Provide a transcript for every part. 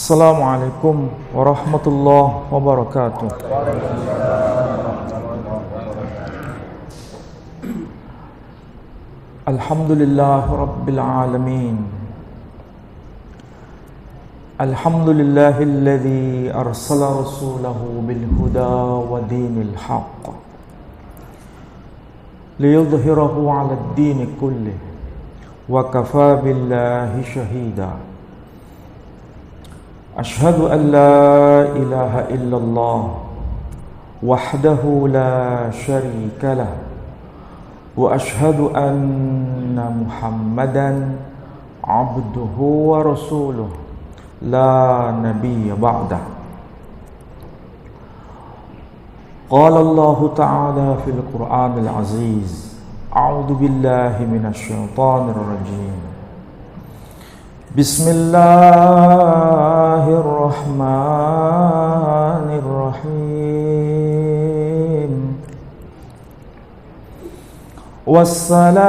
Assalamualaikum warahmatullahi wabarakatuh. Alhamdulillah Rabbil Alamin. Alhamdulillahilladzi arsala rasulahu bil huda wa dinil haqq liyudhhirahu 'alad dini kullih wa kafaa billahi shahida. Ashhadu an la ilaha illallah wahdahu la syarika lah wa ashhadu anna Muhammadan abduhu wa rasuluh la nabiyya ba'dah. Qala Allah ta'ala fil Qur'anil Aziz, a'udzu billahi minasy syaithanir rajim. Bismillahirrahmanirrahim. Wassalamu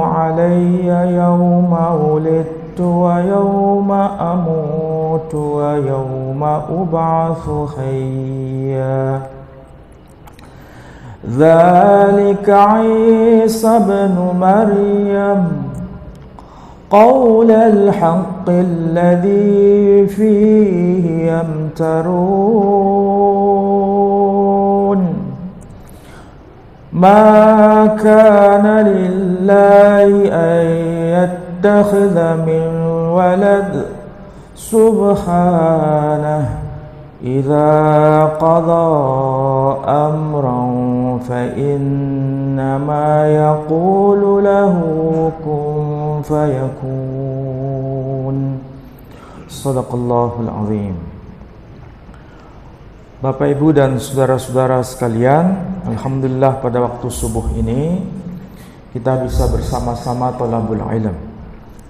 alayya yawma wulidtu wa yawma amutu wa yawma ub'atsu hayya. Dzalika Isa ibnu Maryam قول الحق الذي فيه يمترون ما كان لله أن يتخذ من ولد سبحانه إذا قضى أمرا فإنما يقول له كن فيكون. Shadaqallahul azim. Bapak Ibu dan saudara-saudara sekalian, alhamdulillah pada waktu subuh ini kita bisa bersama-sama thalabul ilm.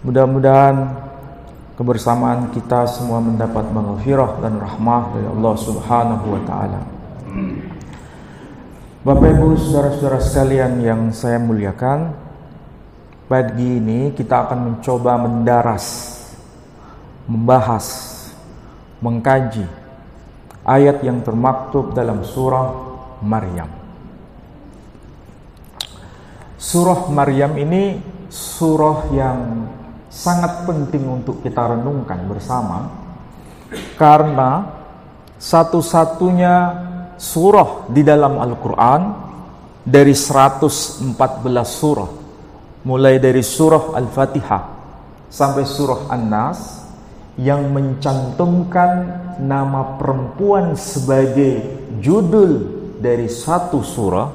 Mudah-mudahan kebersamaan kita semua mendapat maghfirah dan rahmah dari Allah Subhanahu wa taala. Bapak Ibu, saudara-saudara sekalian yang saya muliakan, pagi ini kita akan mencoba mendaras, membahas, mengkaji ayat yang termaktub dalam surah Maryam. Surah Maryam ini surah yang sangat penting untuk kita renungkan bersama, karena satu-satunya surah di dalam Al-Quran dari 114 surah, mulai dari surah Al-Fatihah sampai surah An-Nas, yang mencantumkan nama perempuan sebagai judul dari satu surah,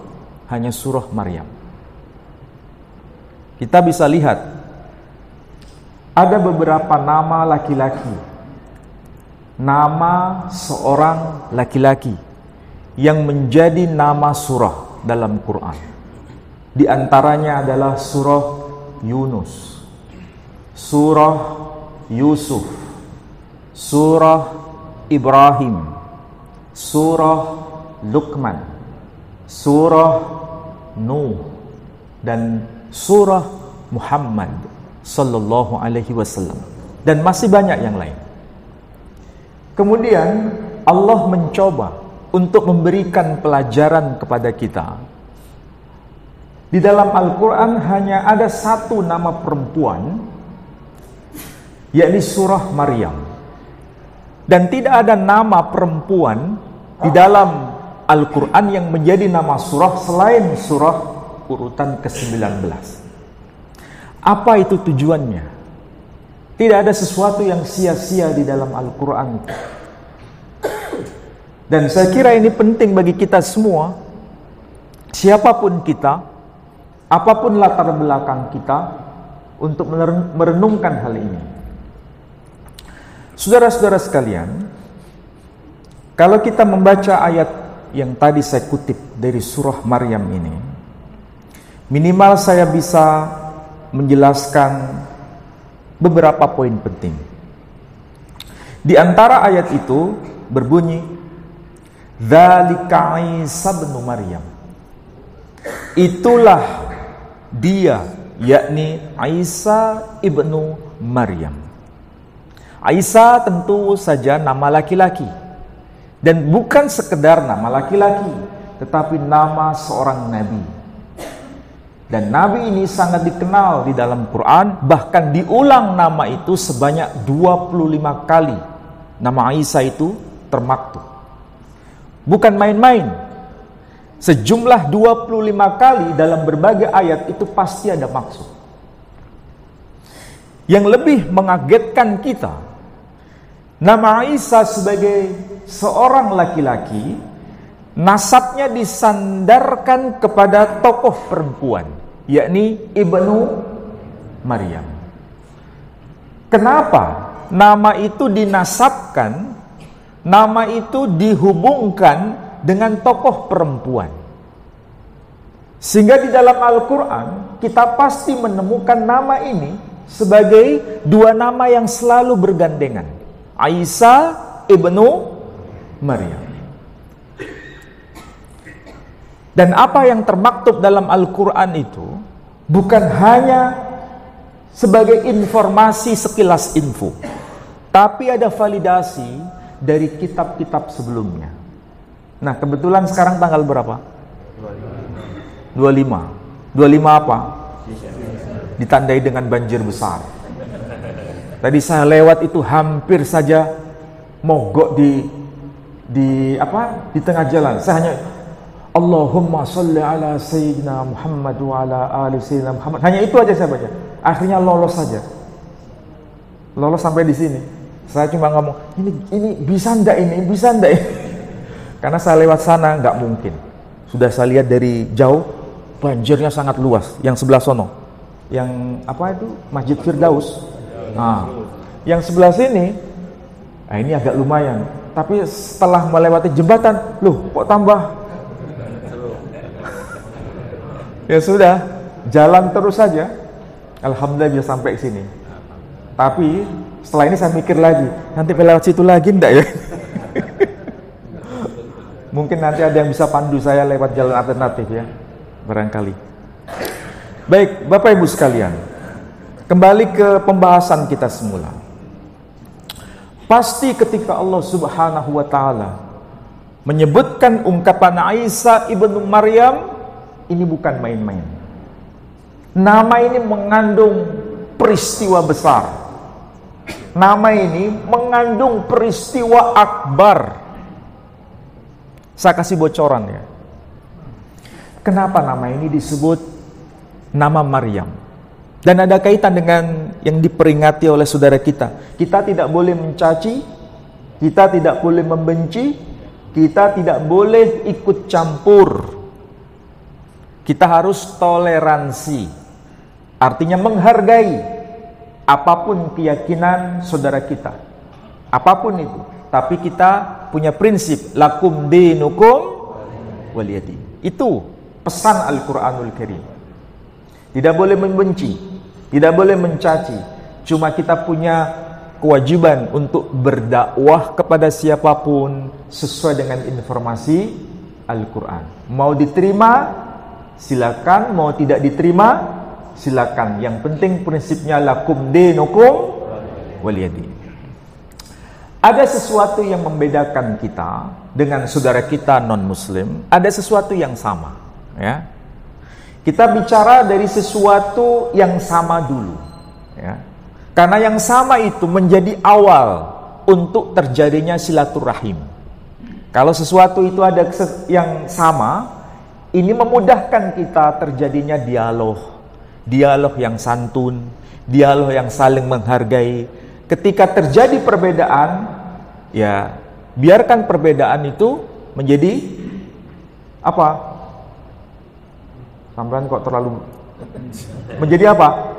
hanya surah Maryam. Kita bisa lihat ada beberapa nama laki-laki, nama seorang laki-laki yang menjadi nama surah dalam Quran. Di antaranya adalah surah Yunus, surah Yusuf, surah Ibrahim, surah Luqman, surah Nuh, dan surah Muhammad sallallahu alaihi wasallam, dan masih banyak yang lain. Kemudian Allah mencoba untuk memberikan pelajaran kepada kita. Di dalam Al-Quran hanya ada satu nama perempuan, yakni surah Maryam. Dan tidak ada nama perempuan di dalam Al-Quran yang menjadi nama surah selain surah urutan ke-19. Apa itu tujuannya? Tidak ada sesuatu yang sia-sia di dalam Al-Quran. Dan saya kira ini penting bagi kita semua, siapapun kita, apapun latar belakang kita, untuk merenungkan hal ini. Saudara-saudara sekalian, kalau kita membaca ayat yang tadi saya kutip dari surah Maryam ini, minimal saya bisa menjelaskan beberapa poin penting. Di antara ayat itu berbunyi, Dzalika Isa ibnu Maryam. Itulah dia, yakni Isa ibnu Maryam. Isa tentu saja nama laki-laki. Dan bukan sekedar nama laki-laki, tetapi nama seorang nabi. Dan nabi ini sangat dikenal di dalam Quran, bahkan diulang nama itu sebanyak 25 kali. Nama Isa itu termaktub. Bukan main-main. Sejumlah 25 kali dalam berbagai ayat itu pasti ada maksud. Yang lebih mengagetkan kita, nama Isa sebagai seorang laki-laki, nasabnya disandarkan kepada tokoh perempuan, yakni Ibnu Maryam. Kenapa nama itu dinasabkan, nama itu dihubungkan dengan tokoh perempuan? Sehingga di dalam Al-Quran kita pasti menemukan nama ini sebagai dua nama yang selalu bergandengan, Isa Ibnu Maryam. Dan apa yang termaktub dalam Al-Quran itu bukan hanya sebagai informasi sekilas info, tapi ada validasi dari kitab-kitab sebelumnya. Nah, kebetulan sekarang tanggal berapa? 25 apa? Ditandai dengan banjir besar. Tadi saya lewat itu hampir saja mogok di tengah jalan. Saya hanya Allahumma sholli ala sayyidina Muhammad wa ala ali sayyidina Muhammad. Hanya itu aja saya baca. Akhirnya lolos saja. Lolos sampai di sini. Saya cuma ngomong, ini bisa ndak ini? Bisa ndak ini? Karena saya lewat sana nggak mungkin. Sudah saya lihat dari jauh, banjirnya sangat luas. Yang sebelah sono, yang apa itu? Masjid Firdaus. Nah, yang sebelah sini, ini agak lumayan. Tapi setelah melewati jembatan, loh kok tambah? Ya sudah, jalan terus saja. Alhamdulillah bisa sampai sini. Tapi setelah ini saya mikir lagi, nanti lewat situ lagi enggak ya? Mungkin nanti ada yang bisa pandu saya lewat jalan alternatif ya, barangkali. Baik, Bapak Ibu sekalian, kembali ke pembahasan kita semula. Pasti ketika Allah Subhanahu wa Ta'ala menyebutkan ungkapan Isa ibnu Maryam, ini bukan main-main. Nama ini mengandung peristiwa besar. Nama ini mengandung peristiwa akbar. Saya kasih bocoran ya. Kenapa nama ini disebut nama Maryam? Dan ada kaitan dengan yang diperingati oleh saudara kita. Kita tidak boleh mencaci, kita tidak boleh membenci, kita tidak boleh ikut campur. Kita harus toleransi. Artinya menghargai apapun keyakinan saudara kita. Apapun itu. Tapi kita punya prinsip lakum dinukum waliyadin. Itu pesan Al-Quranul Karim. Tidak boleh membenci, tidak boleh mencaci. Cuma kita punya kewajiban untuk berdakwah kepada siapapun sesuai dengan informasi Al-Quran. Mau diterima, silakan. Mau tidak diterima, silakan. Yang penting prinsipnya lakum dinukum waliyadin. Ada sesuatu yang membedakan kita dengan saudara kita non-muslim, ada sesuatu yang sama, ya. Kita bicara dari sesuatu yang sama dulu, ya. Karena yang sama itu menjadi awal untuk terjadinya silaturahim. Kalau sesuatu itu ada yang sama, ini memudahkan kita terjadinya dialog yang santun, dialog yang saling menghargai. Ketika terjadi perbedaan, ya biarkan perbedaan itu menjadi apa? Sampean kok terlalu menjadi apa?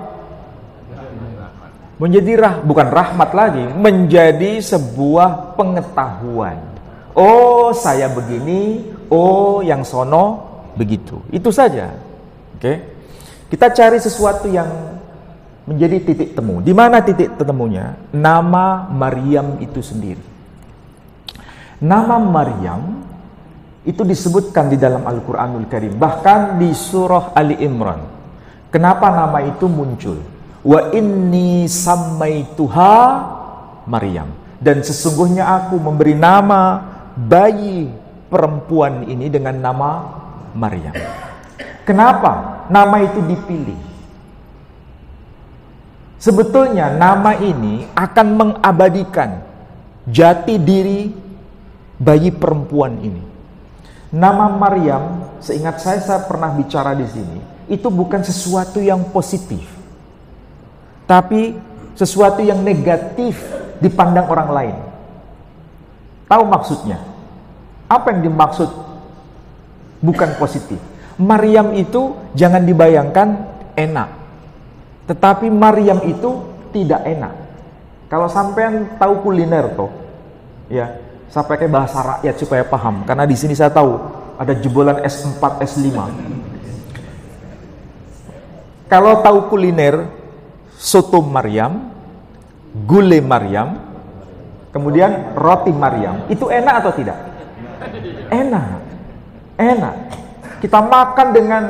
Menjadi bukan rahmat lagi, menjadi sebuah pengetahuan. Oh, saya begini, oh yang sono begitu. Itu saja. Oke. Kita cari sesuatu yang menjadi titik temu. Di mana titik temunya? Nama Maryam itu sendiri. Nama Maryam itu disebutkan di dalam Al-Quranul Karim. Bahkan di surah Ali Imran. Kenapa nama itu muncul? Wa inni sammaituha Maryam. Dan sesungguhnya aku memberi nama bayi perempuan ini dengan nama Maryam. Kenapa nama itu dipilih? Sebetulnya nama ini akan mengabadikan jati diri bayi perempuan ini. Nama Maryam, seingat saya pernah bicara di sini, itu bukan sesuatu yang positif, tapi sesuatu yang negatif dipandang orang lain. Tahu maksudnya? Apa yang dimaksud bukan positif? Maryam itu jangan dibayangkan enak, tetapi Maryam itu tidak enak. Kalau sampean tahu kuliner toh, ya, saya pakai bahasa rakyat supaya paham, karena di sini saya tahu ada jebolan S4, S5. Kalau tahu kuliner, soto Maryam, gulai Maryam, kemudian roti Maryam, itu enak atau tidak? Enak, enak. Kita makan dengan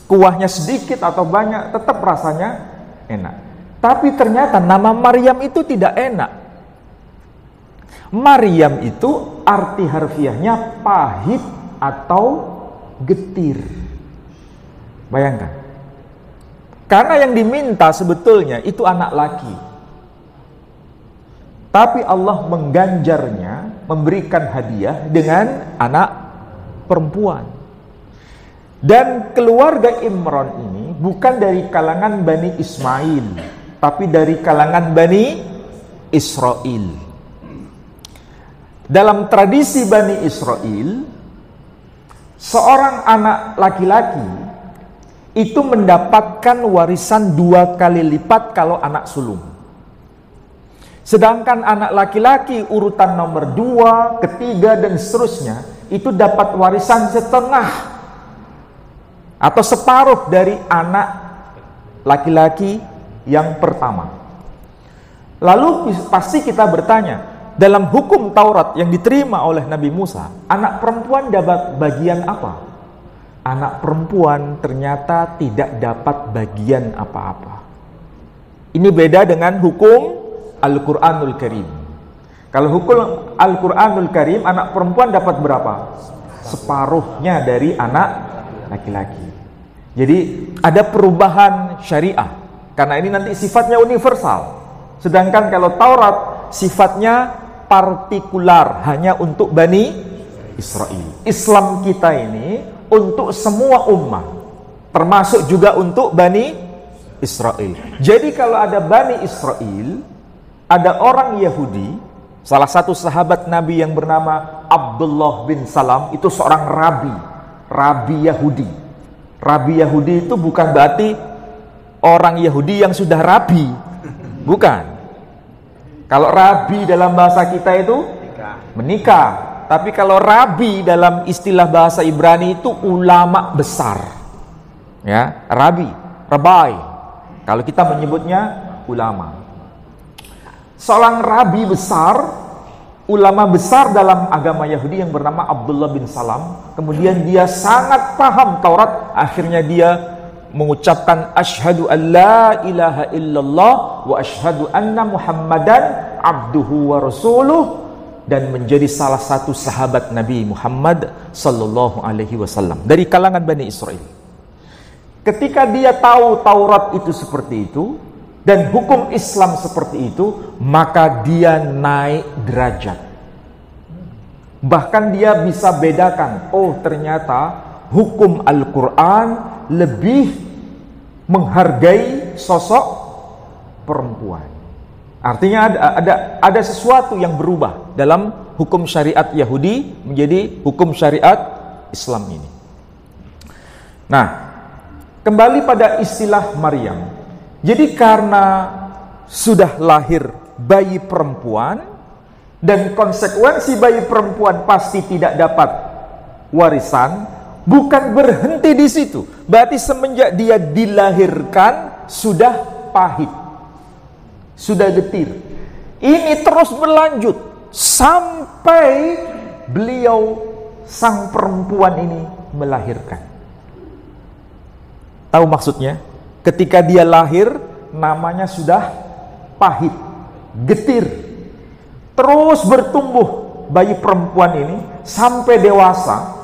kuahnya sedikit atau banyak, tetap rasanya enak. Tapi ternyata nama Maryam itu tidak enak. Maryam itu arti harfiahnya pahit atau getir. Bayangkan. Karena yang diminta sebetulnya itu anak laki. Tapi Allah mengganjarnya, memberikan hadiah dengan anak perempuan. Dan keluarga Imran ini bukan dari kalangan Bani Ismail, tapi dari kalangan Bani Israel. Dalam tradisi Bani Israel, seorang anak laki-laki itu mendapatkan warisan 2 kali lipat kalau anak sulung. Sedangkan anak laki-laki urutan nomor 2, ketiga, dan seterusnya itu dapat warisan setengah atau separuh dari anak laki-laki yang pertama. Lalu pasti kita bertanya, dalam hukum Taurat yang diterima oleh Nabi Musa, anak perempuan dapat bagian apa? Anak perempuan ternyata tidak dapat bagian apa-apa. Ini beda dengan hukum Al-Quranul Karim. Kalau hukum Al-Quranul Karim, anak perempuan dapat berapa? Separuhnya dari anak laki-laki. Jadi ada perubahan syariah, karena ini nanti sifatnya universal. Sedangkan kalau Taurat sifatnya partikular, hanya untuk Bani Israel. Islam kita ini untuk semua ummah, termasuk juga untuk Bani Israel. Jadi kalau ada Bani Israel, ada orang Yahudi, salah satu sahabat Nabi yang bernama Abdullah bin Salam, itu seorang rabi Yahudi. Rabi Yahudi itu bukan berarti orang Yahudi yang sudah rabi, bukan. Kalau rabi dalam bahasa kita itu menikah, tapi kalau rabi dalam istilah bahasa Ibrani itu ulama besar, ya, rabai. Kalau kita menyebutnya ulama. Seorang rabi besar, ulama besar dalam agama Yahudi yang bernama Abdullah bin Salam. Kemudian dia sangat paham Taurat. Akhirnya dia mengucapkan asyhadu an la ilaha illallah wa asyhadu anna muhammadan abduhu wa rasuluh, dan menjadi salah satu sahabat Nabi Muhammad sallallahu alaihi wasallam dari kalangan Bani Israel. Ketika dia tahu Taurat itu seperti itu dan hukum Islam seperti itu, maka dia naik derajat. Bahkan dia bisa bedakan, oh ternyata hukum Al-Quran lebih menghargai sosok perempuan. Artinya ada sesuatu yang berubah dalam hukum syariat Yahudi menjadi hukum syariat Islam ini. Nah, kembali pada istilah Maryam. Jadi karena sudah lahir bayi perempuan dan konsekuensi bayi perempuan pasti tidak dapat warisan, bukan berhenti di situ. Berarti semenjak dia dilahirkan sudah pahit, sudah getir. Ini terus berlanjut sampai beliau sang perempuan ini melahirkan. Tahu maksudnya? Ketika dia lahir, namanya sudah pahit, getir. Terus bertumbuh bayi perempuan ini sampai dewasa.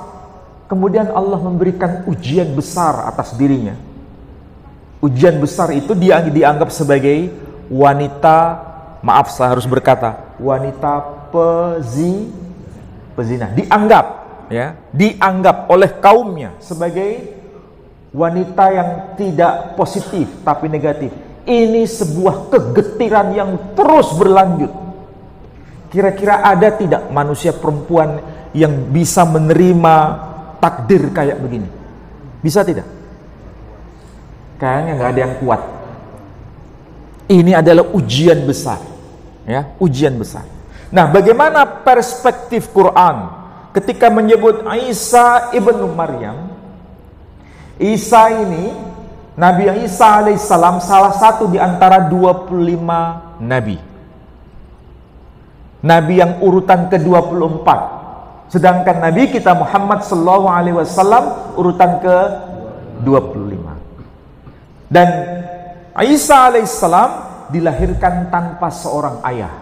Kemudian Allah memberikan ujian besar atas dirinya. Ujian besar itu dianggap sebagai wanita, maaf saya harus berkata, wanita pezina. Dianggap oleh kaumnya sebagai wanita yang tidak positif tapi negatif. Ini sebuah kegetiran yang terus berlanjut. Kira-kira ada tidak manusia perempuan yang bisa menerima takdir kayak begini? Bisa tidak? Kayaknya nggak ada yang kuat. Ini adalah ujian besar, ya, ujian besar. Nah, bagaimana perspektif Quran ketika menyebut Isa ibnu Maryam? Isa ini, Nabi Isa alaihissalam salah satu di antara 25 nabi. Nabi yang urutan ke-24. Sedangkan Nabi kita Muhammad sallallahu alaihi wasallam urutan ke-25. Dan Isa alaihissalam dilahirkan tanpa seorang ayah.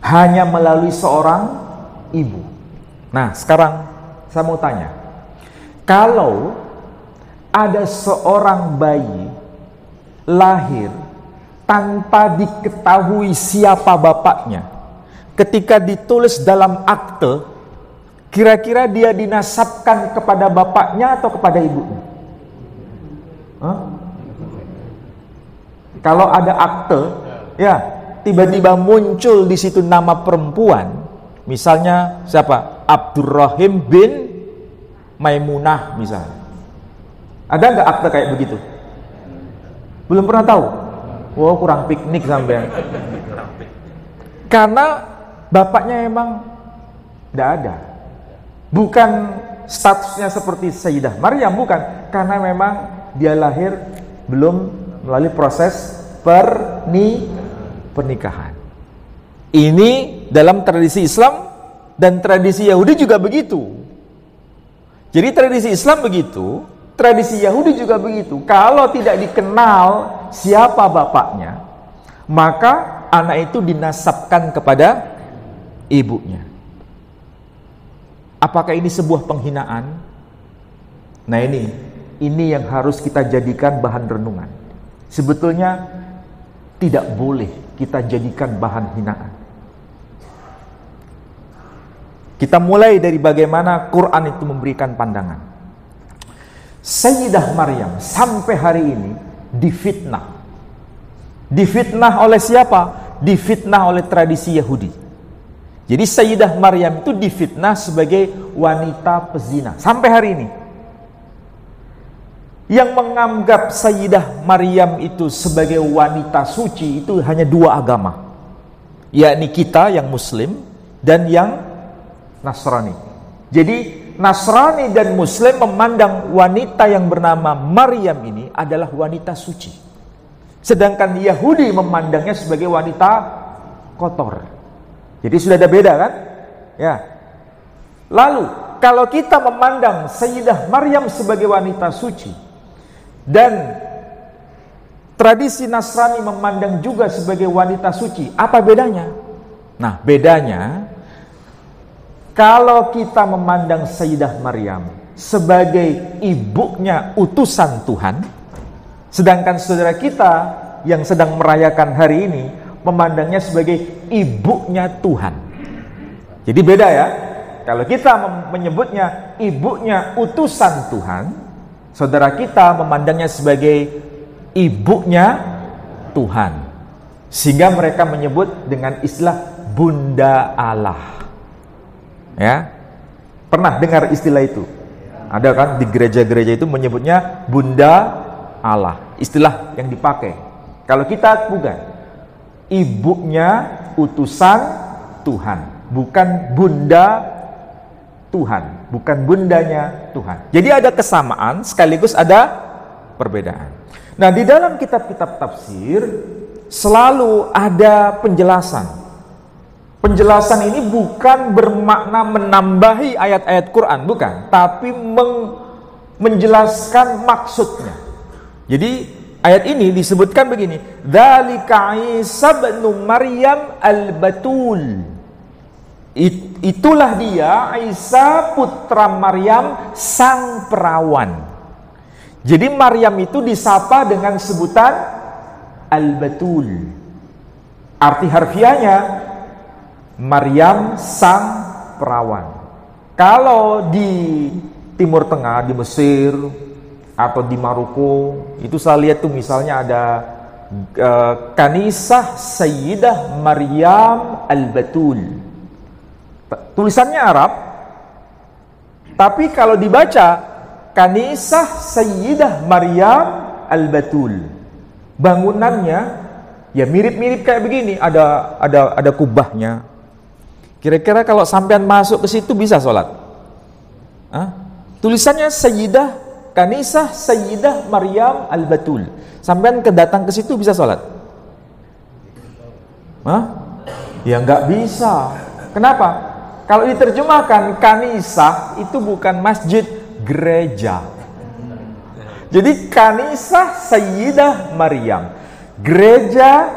Hanya melalui seorang ibu. Nah, sekarang saya mau tanya. Kalau ada seorang bayi lahir tanpa diketahui siapa bapaknya, ketika ditulis dalam akte, kira-kira dia dinasabkan kepada bapaknya atau kepada ibunya? Kalau ada akte, ya, tiba-tiba muncul di situ nama perempuan, misalnya siapa? Abdurrahim bin Maimunah misalnya. Ada nggak akte kayak begitu? Belum pernah tahu? Wow, kurang piknik sampai. Karena bapaknya emang tidak ada. Bukan statusnya seperti Sayyidah Maryam, bukan. Karena memang dia lahir belum melalui proses pernikahan. Ini dalam tradisi Islam dan tradisi Yahudi juga begitu. Jadi tradisi Islam begitu, tradisi Yahudi juga begitu. Kalau tidak dikenal siapa bapaknya, maka anak itu dinasabkan kepada ibunya. Apakah ini sebuah penghinaan? Nah, ini yang harus kita jadikan bahan renungan. Sebetulnya tidak boleh kita jadikan bahan hinaan. Kita mulai dari bagaimana Quran itu memberikan pandangan. Sayyidah Maryam sampai hari ini difitnah. Difitnah oleh siapa? Difitnah oleh tradisi Yahudi. Jadi Sayyidah Maryam itu difitnah sebagai wanita pezina sampai hari ini. Yang menganggap Sayyidah Maryam itu sebagai wanita suci itu hanya dua agama, yakni kita yang Muslim dan yang Nasrani. Jadi Nasrani dan Muslim memandang wanita yang bernama Maryam ini adalah wanita suci, sedangkan Yahudi memandangnya sebagai wanita kotor. Jadi sudah ada beda kan? Ya. Lalu kalau kita memandang Sayyidah Maryam sebagai wanita suci dan tradisi Nasrani memandang juga sebagai wanita suci, apa bedanya? Nah, bedanya kalau kita memandang Sayyidah Maryam sebagai ibunya utusan Tuhan, sedangkan saudara kita yang sedang merayakan hari ini memandangnya sebagai ibunya Tuhan. Jadi beda ya. Kalau kita menyebutnya ibunya utusan Tuhan, saudara kita memandangnya sebagai ibunya Tuhan. Sehingga mereka menyebut dengan istilah Bunda Allah. Ya, pernah dengar istilah itu? Ada kan di gereja-gereja itu menyebutnya Bunda Allah, istilah yang dipakai. Kalau kita bukan, ibunya utusan Tuhan, bukan bunda Tuhan, bukan bundanya Tuhan. Jadi ada kesamaan sekaligus ada perbedaan. Nah, di dalam kitab-kitab tafsir selalu ada penjelasan. Penjelasan ini bukan bermakna menambahi ayat-ayat Quran, bukan, tapi menjelaskan maksudnya. Jadi ayat ini disebutkan begini, dzalika Isa ibnu Maryam al-Batul. Itulah dia Isa putra Maryam sang perawan. Jadi Maryam itu disapa dengan sebutan al-Batul. Arti harfiahnya Maryam sang perawan. Kalau di Timur Tengah, di Mesir atau di Maroko, itu saya lihat tuh misalnya ada Kanisah Sayyidah Maryam al-Batul. Tulisannya Arab, tapi kalau dibaca Kanisah Sayyidah Maryam al-Batul, bangunannya ya mirip-mirip kayak begini, ada kubahnya. Kira-kira kalau sampean masuk ke situ bisa sholat? Tulisannya Sayyidah, Kanisah Sayyidah Maryam al-Batul. Sampean datang ke situ bisa sholat? Ya nggak bisa. Kenapa? Kalau diterjemahkan kanisah itu bukan masjid, gereja. Jadi Kanisah Sayyidah Maryam, gereja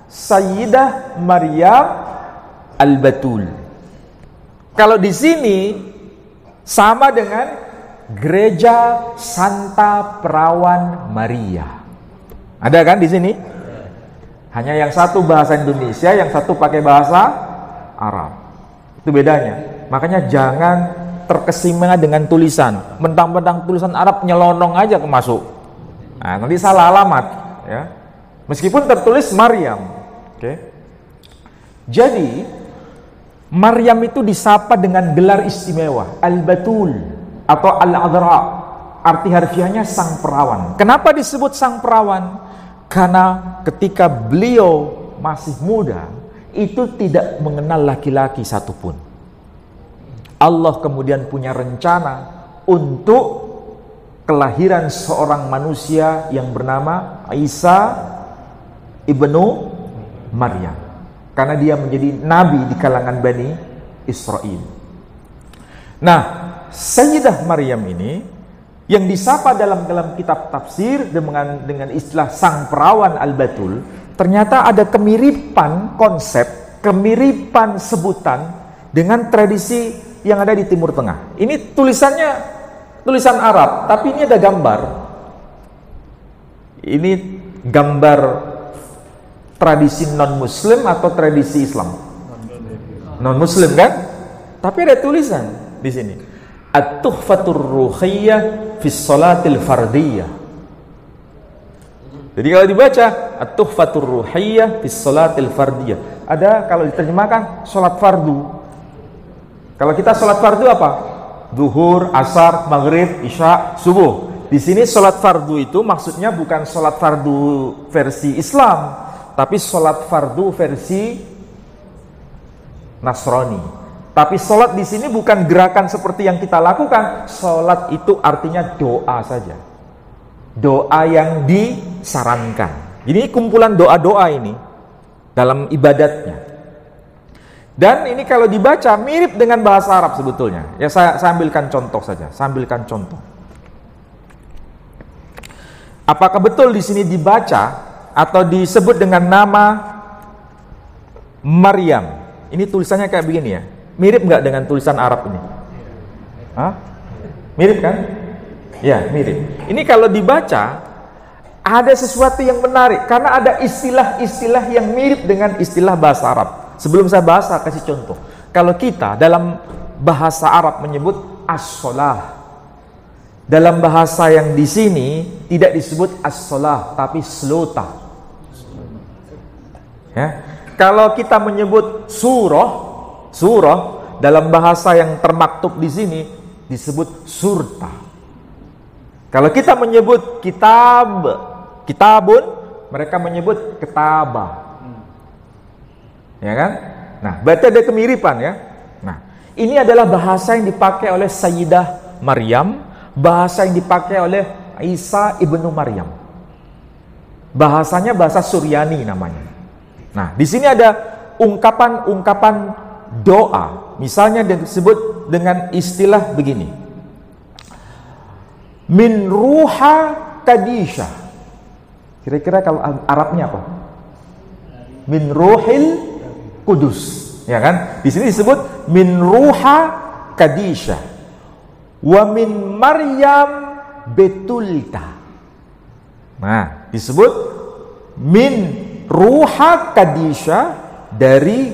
Sayyidah Maryam al-Batul. Kalau di sini sama dengan gereja Santa Perawan Maria. Ada kan di sini? Hanya yang satu bahasa Indonesia, yang satu pakai bahasa Arab. Itu bedanya. Makanya jangan terkesima dengan tulisan. Mentang-mentang tulisan Arab nyelonong aja ke masuk. Nah, nanti salah alamat, ya. Meskipun tertulis Maryam. Oke. Jadi Maryam itu disapa dengan gelar istimewa Al-Batul atau Al-Adra. Arti harfiahnya sang perawan. Kenapa disebut sang perawan? Karena ketika beliau masih muda, itu tidak mengenal laki-laki satupun. Allah kemudian punya rencana untuk kelahiran seorang manusia yang bernama Isa ibnu Maryam, karena dia menjadi nabi di kalangan Bani Israel. Nah, Sayyidah Maryam ini yang disapa dalam kitab tafsir dengan istilah sang perawan al-Batul, ternyata ada kemiripan konsep, kemiripan sebutan dengan tradisi yang ada di Timur Tengah. Ini tulisannya tulisan Arab, tapi ini ada gambar. Ini gambar tradisi non-Muslim atau tradisi Islam? Non-Muslim kan? Tapi ada tulisan di sini. At-Tuhfatur Ruhiyyah fi Shalatil Fardiyah. Jadi kalau dibaca At-Tuhfatur Ruhiyyah fi Shalatil Fardiyah, ada kalau diterjemahkan salat fardu. Kalau kita salat fardu apa? Zuhur, asar, maghrib, isya, subuh. Di sini salat fardu itu maksudnya bukan salat fardu versi Islam, tapi salat fardu versi Nasrani. Tapi salat di sini bukan gerakan seperti yang kita lakukan. Salat itu artinya doa saja. Doa yang disarankan. Ini kumpulan doa-doa ini dalam ibadatnya. Dan ini kalau dibaca mirip dengan bahasa Arab sebetulnya. Ya saya ambilkan contoh saja. Saya ambilkan contoh. Apakah betul di sini dibaca atau disebut dengan nama Maryam? Ini tulisannya kayak begini ya. Mirip nggak dengan tulisan Arab ini? Hah? Mirip kan? Ya, mirip. Ini kalau dibaca ada sesuatu yang menarik karena ada istilah-istilah yang mirip dengan istilah bahasa Arab. Sebelum saya bahas, saya kasih contoh. Kalau kita dalam bahasa Arab menyebut as-shalah, dalam bahasa yang di sini tidak disebut as-shalah, tapi slota. Ya. Kalau kita menyebut surah dalam bahasa yang termaktub di sini disebut surta. Kalau kita menyebut kitabun, mereka menyebut ketabah. Ya kan? Nah, berarti ada kemiripan ya. Nah, ini adalah bahasa yang dipakai oleh Sayyidah Maryam, bahasa yang dipakai oleh Isa ibnu Maryam. Bahasanya bahasa Suryani namanya. Nah, di sini ada ungkapan-ungkapan doa. Misalnya disebut dengan istilah begini. Min ruha kadisha. Kira-kira kalau Arabnya apa? Min ruhil kudus, ya kan? Di sini disebut min ruha kadisha wa min Maryam betulta. Nah, disebut min ruha kadisha, dari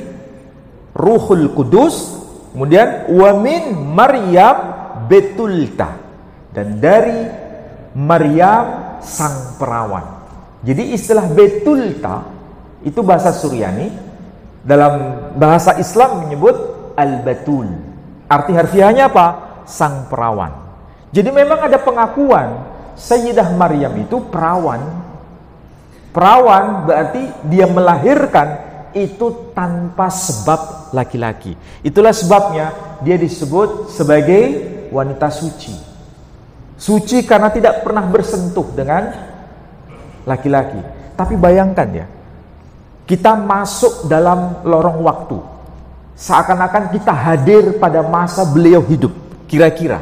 ruhul kudus, kemudian wa min Maryam betulta, dan dari Maryam sang perawan. Jadi istilah betulta itu bahasa Suryani, dalam bahasa Islam menyebut al-batul. Arti harfiahnya apa? Sang perawan. Jadi memang ada pengakuan Sayyidah Maryam itu perawan. Perawan berarti dia melahirkan itu tanpa sebab laki-laki. Itulah sebabnya dia disebut sebagai wanita suci. Suci karena tidak pernah bersentuh dengan laki-laki. Tapi bayangkan ya, kita masuk dalam lorong waktu, seakan-akan kita hadir pada masa beliau hidup. Kira-kira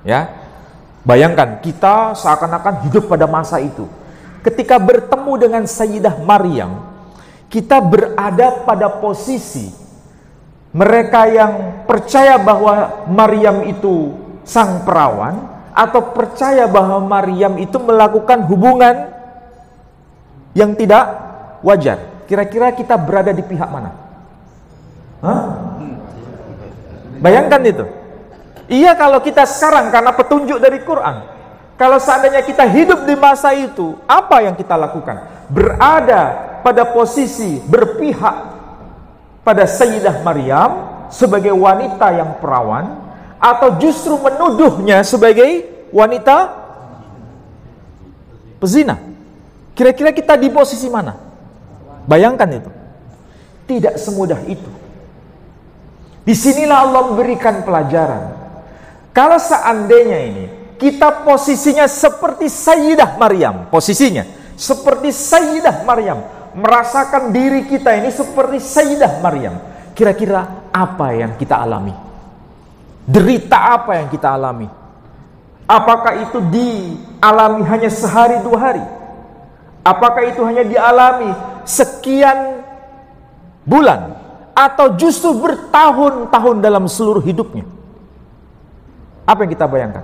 ya, bayangkan kita seakan-akan hidup pada masa itu. Ketika bertemu dengan Sayyidah Maryam, kita berada pada posisi mereka yang percaya bahwa Maryam itu sang perawan, atau percaya bahwa Maryam itu melakukan hubungan yang tidak wajar. Kira-kira kita berada di pihak mana? Hah? Bayangkan itu. Iya, kalau kita sekarang karena petunjuk dari Quran, kalau seandainya kita hidup di masa itu, apa yang kita lakukan? Berada pada posisi berpihak pada Sayyidah Maryam sebagai wanita yang perawan, atau justru menuduhnya sebagai wanita pezina? Kira-kira kita di posisi mana? Bayangkan itu. Tidak semudah itu. Disinilah Allah memberikan pelajaran. Kalau seandainya ini kita posisinya seperti Sayyidah Maryam, posisinya seperti Sayyidah Maryam, merasakan diri kita ini seperti Sayyidah Maryam, kira-kira apa yang kita alami? Derita apa yang kita alami? Apakah itu dialami hanya sehari dua hari? Apakah itu hanya dialami sekian bulan, atau justru bertahun-tahun dalam seluruh hidupnya? Apa yang kita bayangkan?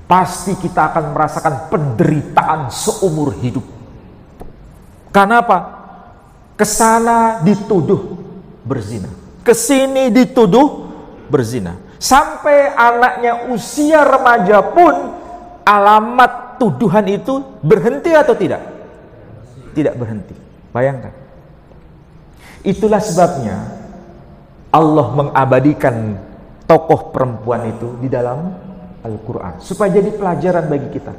Pasti kita akan merasakan penderitaan seumur hidup. Karena apa? Kesana dituduh berzina, kesini dituduh berzina, sampai anaknya usia remaja pun alamat tuduhan itu berhenti atau tidak? Tidak berhenti. Bayangkan. Itulah sebabnya Allah mengabadikan tokoh perempuan itu di dalam Al-Quran, supaya jadi pelajaran bagi kita.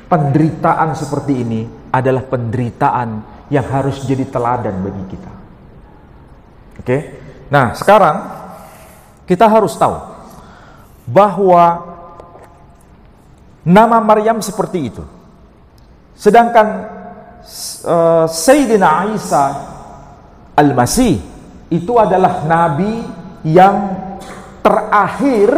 Penderitaan seperti ini adalah penderitaan yang harus jadi teladan bagi kita. Oke? Nah, sekarang kita harus tahu bahwa nama Maryam seperti itu. Sedangkan Sayyidina Isa Al-Masih itu adalah nabi yang terakhir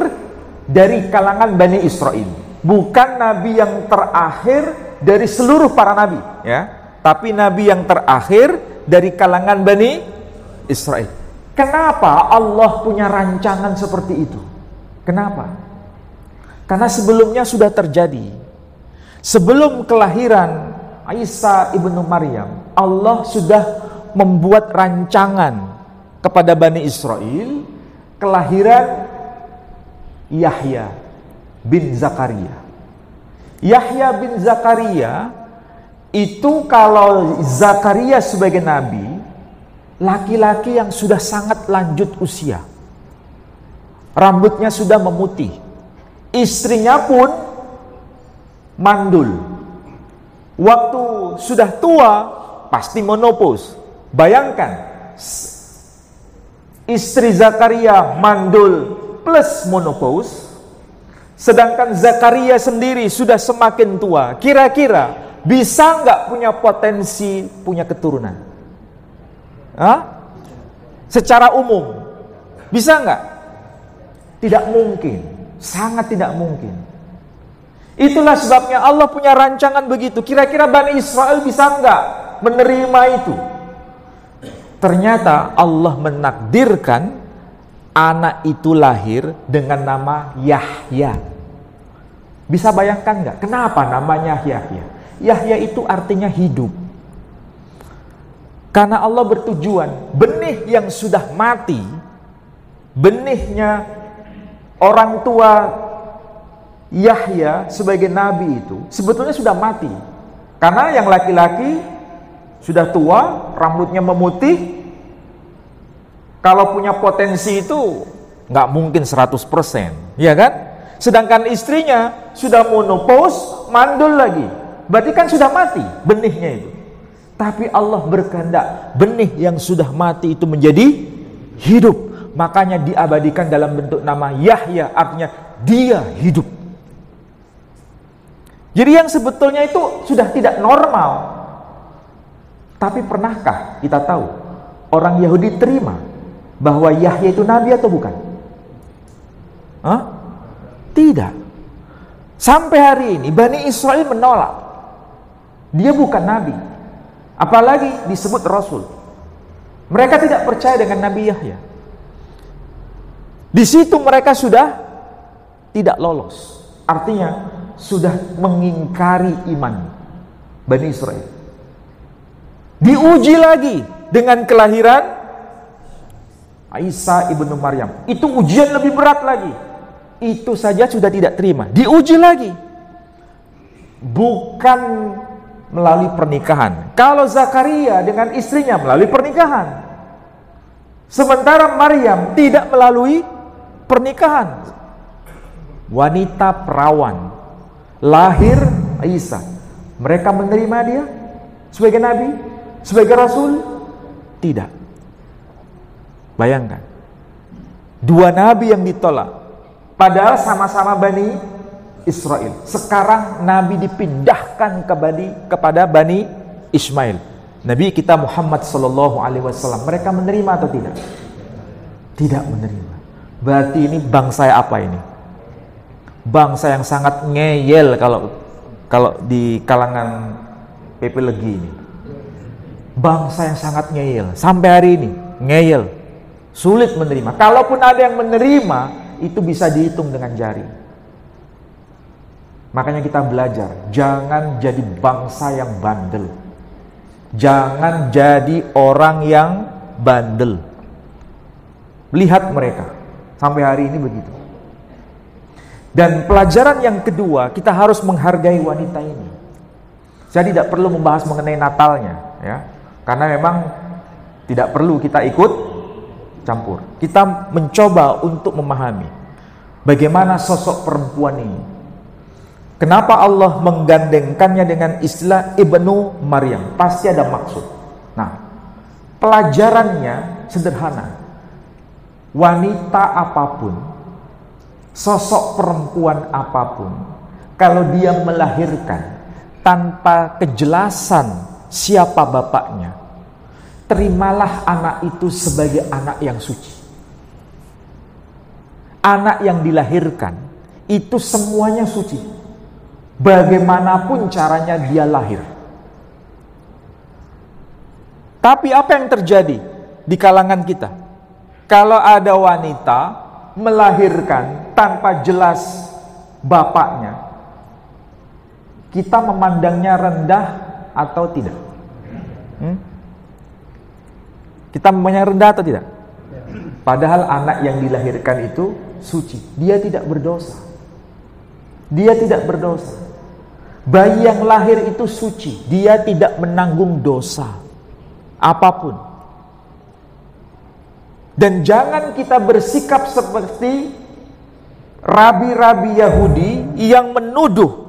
dari kalangan Bani Israel. Bukan nabi yang terakhir dari seluruh para nabi, ya, tapi nabi yang terakhir dari kalangan Bani Israel. Kenapa Allah punya rancangan seperti itu? Kenapa? Karena sebelumnya sudah terjadi. Sebelum kelahiran Isa ibnu Maryam, Allah sudah membuat rancangan kepada Bani Israel kelahiran Yahya bin Zakaria. Yahya bin Zakaria itu, kalau Zakaria sebagai nabi, laki-laki yang sudah sangat lanjut usia, rambutnya sudah memutih, istrinya pun mandul. Waktu sudah tua pasti menopause. Bayangkan, istri Zakaria mandul plus menopause, sedangkan Zakaria sendiri sudah semakin tua. Kira-kira bisa nggak punya potensi punya keturunan? Hah? Secara umum bisa nggak? Tidak mungkin, sangat tidak mungkin. Itulah sebabnya Allah punya rancangan begitu. Kira-kira Bani Israel bisa enggak menerima itu? Ternyata Allah menakdirkan anak itu lahir dengan nama Yahya. Bisa bayangkan enggak? Kenapa namanya Yahya? Yahya itu artinya hidup. Karena Allah bertujuan, benih yang sudah mati, benihnya orang tua Yahya sebagai nabi itu sebetulnya sudah mati. Karena yang laki-laki sudah tua, rambutnya memutih, kalau punya potensi itu nggak mungkin 100%, ya kan? Sedangkan istrinya sudah menopause, mandul lagi, berarti kan sudah mati benihnya itu. Tapi Allah berkehendak benih yang sudah mati itu menjadi hidup. Makanya diabadikan dalam bentuk nama Yahya, artinya dia hidup. Jadi yang sebetulnya itu sudah tidak normal. Tapi pernahkah kita tahu orang Yahudi terima bahwa Yahya itu nabi atau bukan? Hah? Tidak. Sampai hari ini Bani Israel menolak. Dia bukan nabi. Apalagi disebut Rasul. Mereka tidak percaya dengan Nabi Yahya. Di situ mereka sudah tidak lolos. Artinya sudah mengingkari iman Bani Israel. Diuji lagi dengan kelahiran Isa ibnu Maryam. Itu ujian lebih berat lagi. Itu saja sudah tidak terima. Diuji lagi. Bukan melalui pernikahan. Kalau Zakaria dengan istrinya melalui pernikahan. Sementara Maryam tidak melalui pernikahan. Wanita perawan. Lahir Isa. Mereka menerima dia sebagai nabi, sebagai rasul? Tidak. Bayangkan. Dua nabi yang ditolak. Padahal sama-sama Bani Israel. Sekarang Nabi dipindahkan kepada Bani Ismail. Nabi kita Muhammad SAW. Mereka menerima atau tidak? Tidak menerima. Berarti ini bangsa apa ini? Bangsa yang sangat ngeyel kalau di kalangan PP Legi ini. Bangsa yang sangat ngeyel. Sampai hari ini ngeyel. Sulit menerima. Kalaupun ada yang menerima, itu bisa dihitung dengan jari. Makanya kita belajar, jangan jadi bangsa yang bandel. Jangan jadi orang yang bandel. Lihat mereka, sampai hari ini begitu. Dan pelajaran yang kedua, kita harus menghargai wanita ini. Saya tidak perlu membahas mengenai Natalnya, ya, karena memang tidak perlu kita ikut campur. Kita mencoba untuk memahami bagaimana sosok perempuan ini. Kenapa Allah menggandengkannya dengan istilah Ibnu Maryam? Pasti ada maksud. Nah, pelajarannya sederhana. Wanita apapun, sosok perempuan apapun, kalau dia melahirkan tanpa kejelasan siapa bapaknya, terimalah anak itu sebagai anak yang suci. Anak yang dilahirkan itu semuanya suci. Bagaimanapun caranya dia lahir. Tapi apa yang terjadi di kalangan kita? Kalau ada wanita melahirkan tanpa jelas bapaknya, kita memandangnya rendah atau tidak? Kita memandangnya rendah atau tidak? Padahal anak yang dilahirkan itu suci. Dia tidak berdosa. Dia tidak berdosa. Bayi yang lahir itu suci. Dia tidak menanggung dosa apapun. Dan jangan kita bersikap seperti rabi-rabi Yahudi yang menuduh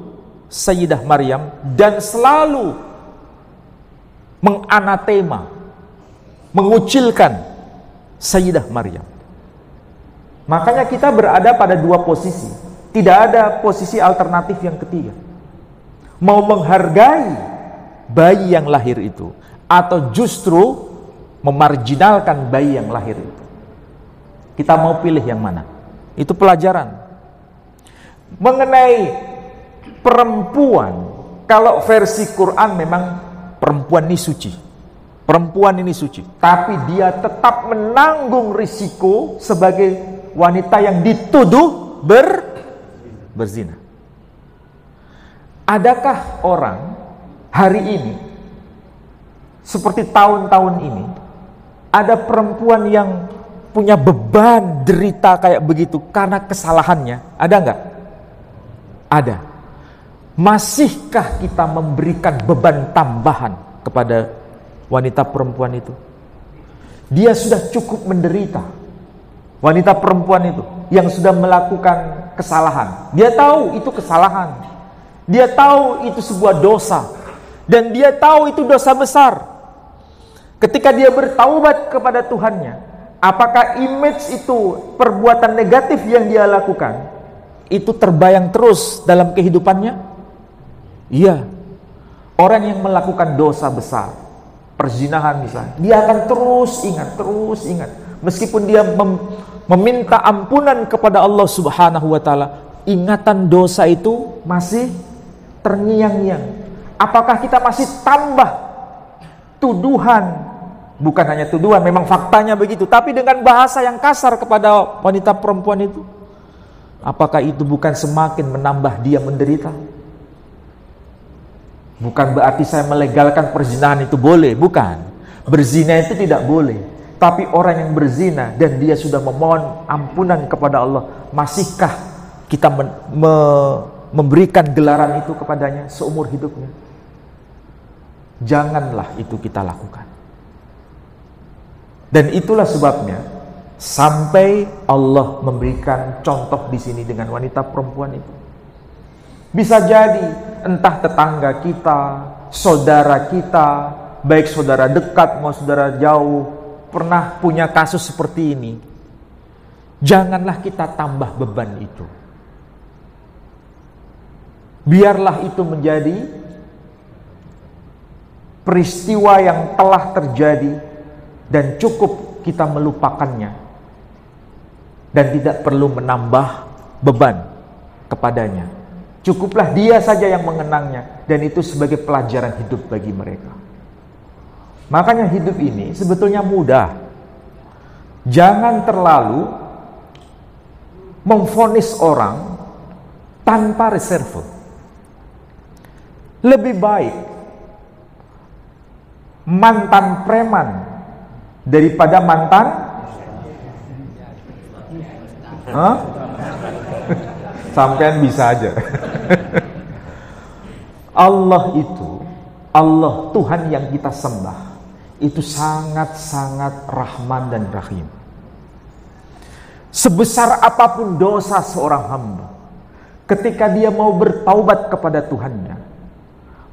Sayyidah Maryam dan selalu menganatema, mengucilkan Sayyidah Maryam. Makanya kita berada pada dua posisi. Tidak ada posisi alternatif yang ketiga. Mau menghargai bayi yang lahir itu, atau justru memarjinalkan bayi yang lahir itu. Kita mau pilih yang mana? Itu pelajaran. Mengenai perempuan, kalau versi Quran memang perempuan ini suci. Perempuan ini suci, tapi dia tetap menanggung risiko sebagai wanita yang dituduh berzina. Adakah orang hari ini, seperti tahun-tahun ini, ada perempuan yang punya beban derita kayak begitu karena kesalahannya? Ada nggak? Ada. Masihkah kita memberikan beban tambahan kepada wanita perempuan itu? Dia sudah cukup menderita. Wanita perempuan itu yang sudah melakukan kesalahan, dia tahu itu kesalahan, dia tahu itu sebuah dosa, dan dia tahu itu dosa besar. Ketika dia bertaubat kepada Tuhannya, apakah image itu, perbuatan negatif yang dia lakukan, itu terbayang terus dalam kehidupannya? Iya. Orang yang melakukan dosa besar, perzinahan misalnya, dia akan terus ingat. Meskipun dia meminta ampunan kepada Allah Subhanahu wa Ta'ala, ingatan dosa itu masih terngiang-ngiang. Apakah kita masih tambah tuduhan? Bukan hanya tuduhan, memang faktanya begitu, tapi dengan bahasa yang kasar kepada wanita perempuan itu. Apakah itu bukan semakin menambah dia menderita? Bukan berarti saya melegalkan perzinahan itu boleh, bukan. Berzina itu tidak boleh. Tapi orang yang berzina dan dia sudah memohon ampunan kepada Allah, masihkah kita memberikan gelaran itu kepadanya seumur hidupnya? Janganlah itu kita lakukan. Dan itulah sebabnya sampai Allah memberikan contoh di sini dengan wanita perempuan itu. Bisa jadi entah tetangga kita, saudara kita, baik saudara dekat maupun saudara jauh, pernah punya kasus seperti ini. Janganlah kita tambah beban itu. Biarlah itu menjadi peristiwa yang telah terjadi dan cukup kita melupakannya dan tidak perlu menambah beban kepadanya. Cukuplah dia saja yang mengenangnya, dan itu sebagai pelajaran hidup bagi mereka. Makanya hidup ini sebetulnya mudah. Jangan terlalu memvonis orang tanpa reserve. Lebih baik mantan preman daripada mantan sampean bisa aja. Allah Tuhan yang kita sembah itu sangat-sangat Rahman dan Rahim. Sebesar apapun dosa seorang hamba, ketika dia mau bertaubat kepada Tuhannya,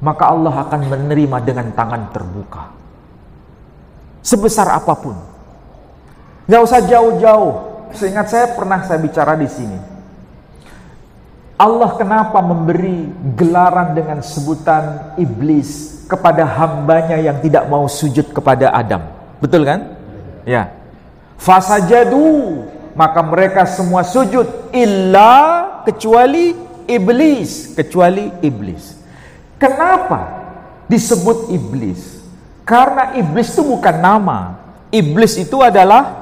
maka Allah akan menerima dengan tangan terbuka. Sebesar apapun. Gak usah jauh-jauh. Seingat saya pernah saya bicara di sini. Allah kenapa memberi gelaran dengan sebutan iblis kepada hambanya yang tidak mau sujud kepada Adam? Betul kan? Ya. Fasajadu, maka mereka semua sujud, illa, kecuali iblis. Kenapa disebut iblis? Karena iblis itu bukan nama. Iblis itu adalah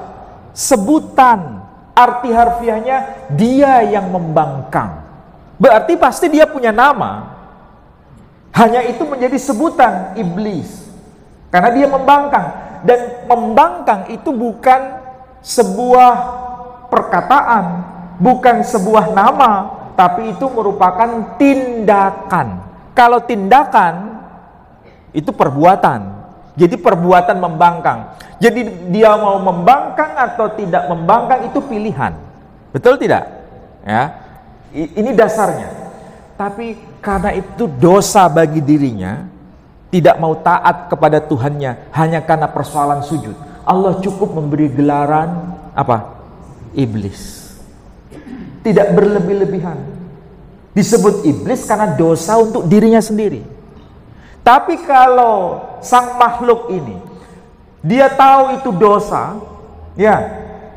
sebutan. Arti harfiahnya dia yang membangkang. Berarti pasti dia punya nama. Hanya itu menjadi sebutan iblis. Karena dia membangkang. Dan membangkang itu bukan sebuah perkataan, bukan sebuah nama, tapi itu merupakan tindakan. Kalau tindakan itu perbuatan. Jadi perbuatan membangkang. Jadi dia mau membangkang atau tidak membangkang itu pilihan. Betul tidak? Ya. Ini dasarnya. Tapi karena itu dosa bagi dirinya, tidak mau taat kepada Tuhannya hanya karena persoalan sujud, Allah cukup memberi gelaran apa? Iblis. Tidak berlebih-lebihan. Disebut iblis karena dosa untuk dirinya sendiri. Tapi kalau sang makhluk ini, dia tahu itu dosa, ya,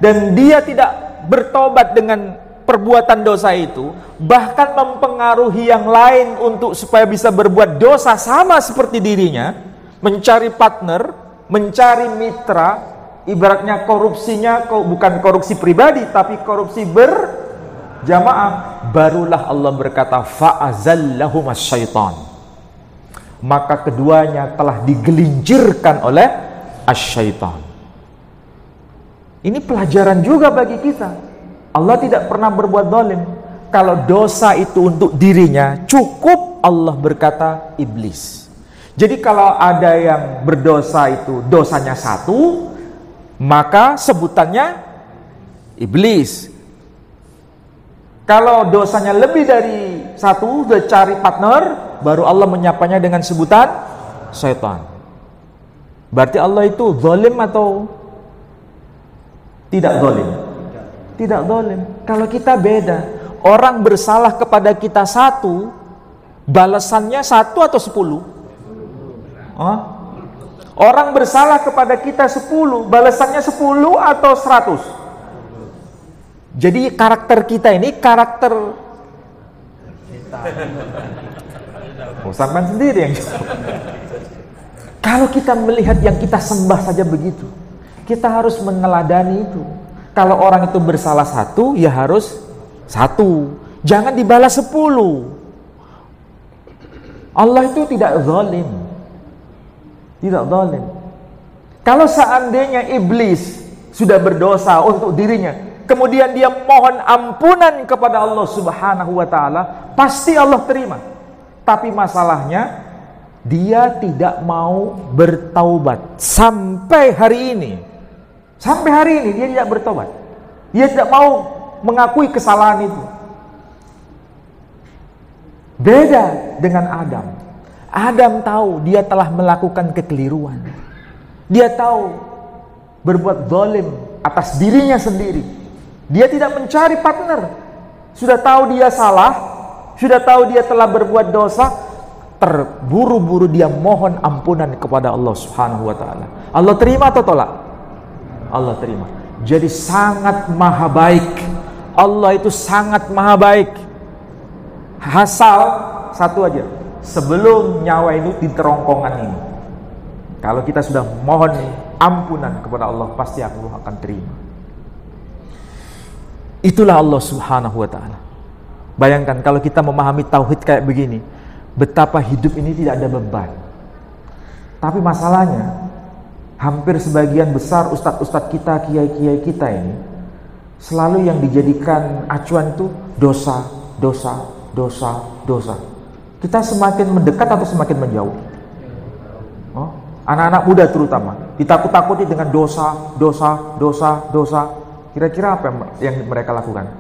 dan dia tidak bertobat dengan perbuatan dosa itu, bahkan mempengaruhi yang lain untuk supaya bisa berbuat dosa sama seperti dirinya, mencari partner, mencari mitra, ibaratnya korupsinya bukan korupsi pribadi, tapi korupsi berjamaah, barulah Allah berkata, fa'azallahumas syaitan. Maka keduanya telah digelincirkan oleh asyaitan. Ini pelajaran juga bagi kita. Allah tidak pernah berbuat zalim. Kalau dosa itu untuk dirinya, cukup Allah berkata iblis. Jadi kalau ada yang berdosa itu dosanya satu, maka sebutannya iblis. Kalau dosanya lebih dari satu, sudah cari partner, baru Allah menyapanya dengan sebutan syaitan. Berarti Allah itu zalim atau tidak zalim? Tidak zalim. Kalau kita beda. Orang bersalah kepada kita satu, balasannya 1 atau 10? Orang bersalah kepada kita 10, balasannya 10 atau 100? Jadi karakter kita ini karakter sampean sendiri yang kalau kita melihat yang kita sembah saja begitu, kita harus meneladani itu. Kalau orang itu bersalah 1, ya harus 1. Jangan dibalas 10. Allah itu tidak zalim. Tidak zalim. Kalau seandainya iblis sudah berdosa untuk dirinya, kemudian dia mohon ampunan kepada Allah Subhanahu wa taala, pasti Allah terima. Tapi masalahnya, dia tidak mau bertaubat sampai hari ini. Sampai hari ini dia tidak bertobat. Dia tidak mau mengakui kesalahan itu. Beda dengan Adam. Adam tahu dia telah melakukan kekeliruan. Dia tahu berbuat zalim atas dirinya sendiri. Dia tidak mencari partner. Sudah tahu dia salah, sudah tahu dia telah berbuat dosa, terburu-buru dia mohon ampunan kepada Allah Subhanahu wa taala. Allah terima atau tolak? Allah terima. Jadi sangat maha baik. Allah itu sangat maha baik. Asal satu aja, sebelum nyawa itu di terongkongan ini, kalau kita sudah mohon ampunan kepada Allah, pasti Allah akan terima. Itulah Allah Subhanahu wa taala. Bayangkan kalau kita memahami tauhid kayak begini, betapa hidup ini tidak ada beban. Tapi masalahnya, hampir sebagian besar ustadz-ustadz kita, kiai-kiai kita ini, selalu yang dijadikan acuan itu dosa, dosa, dosa, dosa. Kita semakin mendekat atau semakin menjauh? Anak-anak muda terutama ditakut-takuti dengan dosa, dosa, dosa, dosa. Kira-kira apa yang mereka lakukan?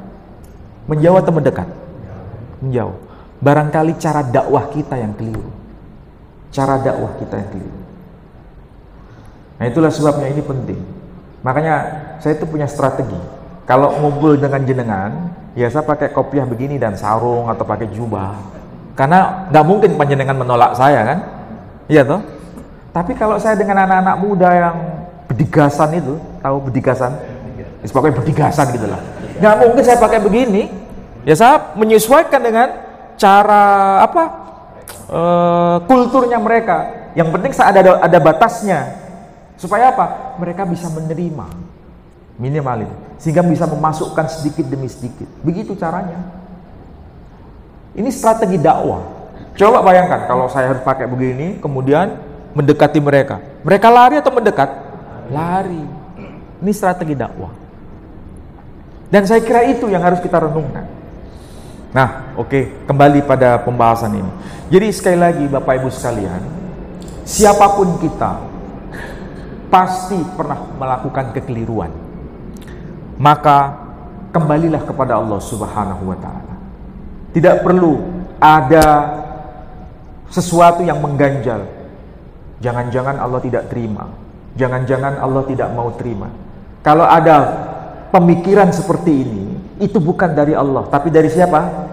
Menjauh atau mendekat? Menjauh. Barangkali cara dakwah kita yang keliru. Cara dakwah kita yang keliru. Nah, itulah sebabnya ini penting. Makanya saya itu punya strategi. Kalau ngumpul dengan jenengan, ya saya pakai kopiah begini dan sarung atau pakai jubah. Karena nggak mungkin panjenengan menolak saya kan? Iya toh? Tapi kalau saya dengan anak-anak muda yang bedigasan itu, tahu bedigasan? Pokoknya bedigasan gitu lah. Nggak mungkin saya pakai begini. Ya saya menyesuaikan dengan cara kulturnya mereka. Yang penting saya ada batasnya. Supaya apa? Mereka bisa menerima minimal itu, sehingga bisa memasukkan sedikit demi sedikit. Begitu caranya. Ini strategi dakwah. Coba bayangkan kalau saya harus pakai begini, kemudian mendekati mereka. Mereka lari atau mendekat? Lari. Ini strategi dakwah. Dan saya kira itu yang harus kita renungkan. Nah, oke, kembali pada pembahasan ini. Jadi sekali lagi Bapak Ibu sekalian, siapapun kita pasti pernah melakukan kekeliruan. Maka kembalilah kepada Allah Subhanahu wa taala. Tidak perlu ada sesuatu yang mengganjal. Jangan-jangan Allah tidak terima. Jangan-jangan Allah tidak mau terima. Kalau ada pemikiran seperti ini, itu bukan dari Allah, tapi dari siapa?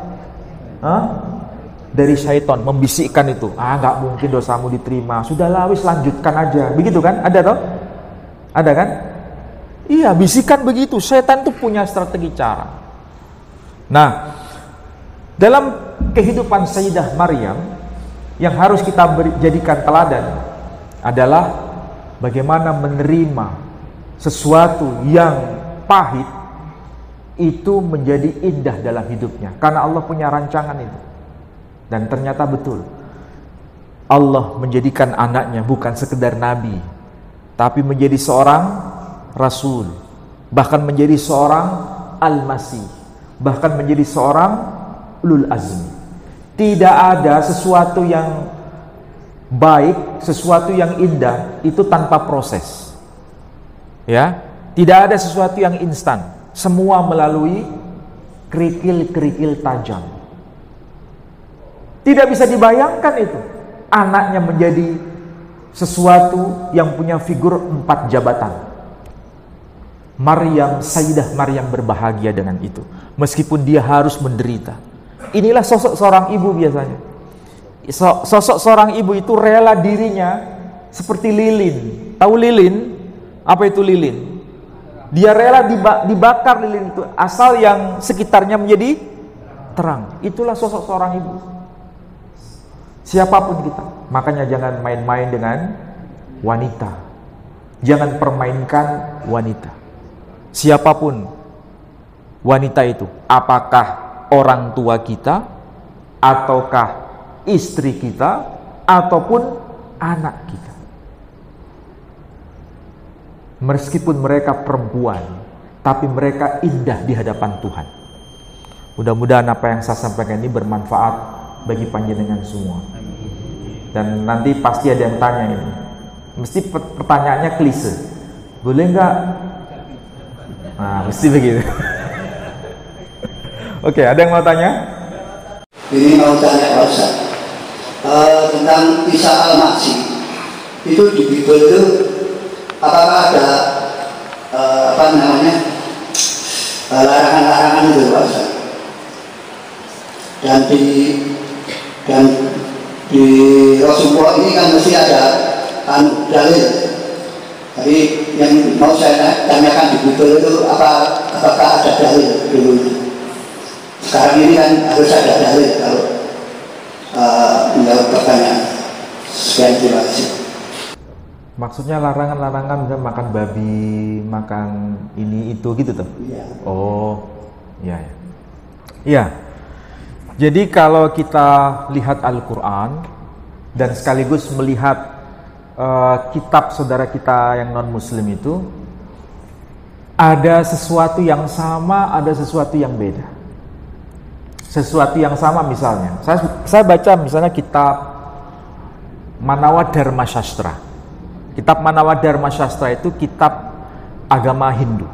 Dari syaitan, membisikkan itu. Nggak mungkin dosamu diterima. Sudahlah, wis lanjutkan aja. Begitu kan? Ada toh? Ada kan? Iya, bisikan begitu. Setan tuh punya strategi cara. Nah, dalam kehidupan Sayyidah Maryam yang harus kita jadikan teladan adalah bagaimana menerima sesuatu yang pahit itu menjadi indah dalam hidupnya, karena Allah punya rancangan itu. Dan ternyata betul, Allah menjadikan anaknya bukan sekedar nabi, tapi menjadi seorang rasul, bahkan menjadi seorang al-masih, bahkan menjadi seorang ulul azmi. Tidak ada sesuatu yang baik, sesuatu yang indah itu tanpa proses. Ya, tidak ada sesuatu yang instan. Semua melalui kerikil-kerikil tajam. Tidak bisa dibayangkan itu. Anaknya menjadi sesuatu yang punya figur 4 jabatan. Sayyidah Maryam berbahagia dengan itu, meskipun dia harus menderita. Inilah sosok seorang ibu biasanya. Sosok seorang ibu itu rela dirinya seperti lilin. Tahu lilin? Apa itu lilin? Dia rela dibakar lilin itu, asal yang sekitarnya menjadi terang. Itulah sosok seorang ibu. Siapapun kita, makanya jangan main-main dengan wanita. Jangan permainkan wanita. Siapapun wanita itu, apakah orang tua kita, ataukah istri kita, ataupun anak kita. Meskipun mereka perempuan, tapi mereka indah di hadapan Tuhan. Mudah-mudahan apa yang saya sampaikan ini bermanfaat bagi panjenengan semua. Dan nanti pasti ada yang tanya ini. Mesti pertanyaannya klise. Boleh nggak? Nah, mesti begitu. Oke, ada yang mau tanya? Ini mau tanya Pak Ustaz, tentang Isa Al-Masih. Itu di Bible itu apakah ada larangan-larangan itu Pak Ustaz? Dan di Rasulullah ini kan mesti ada dalil. Jadi yang mau saya tanyakan di Bible itu apakah ada dalil dulu? Sekarang ini kan harus ada dalil kalau menjawab pertanyaan. Sekian, terima kasih. Maksudnya larangan-larangan, misalnya makan babi, makan ini itu gitu tuh? Iya. Oh, iya. Iya. Jadi kalau kita lihat Al-Quran dan sekaligus melihat kitab saudara kita yang non-Muslim itu, ada sesuatu yang sama, ada sesuatu yang beda. Sesuatu yang sama misalnya, saya baca misalnya kitab Manawa Dharma Sastra. Kitab Manawa Dharma Sastra itu kitab agama Hindu.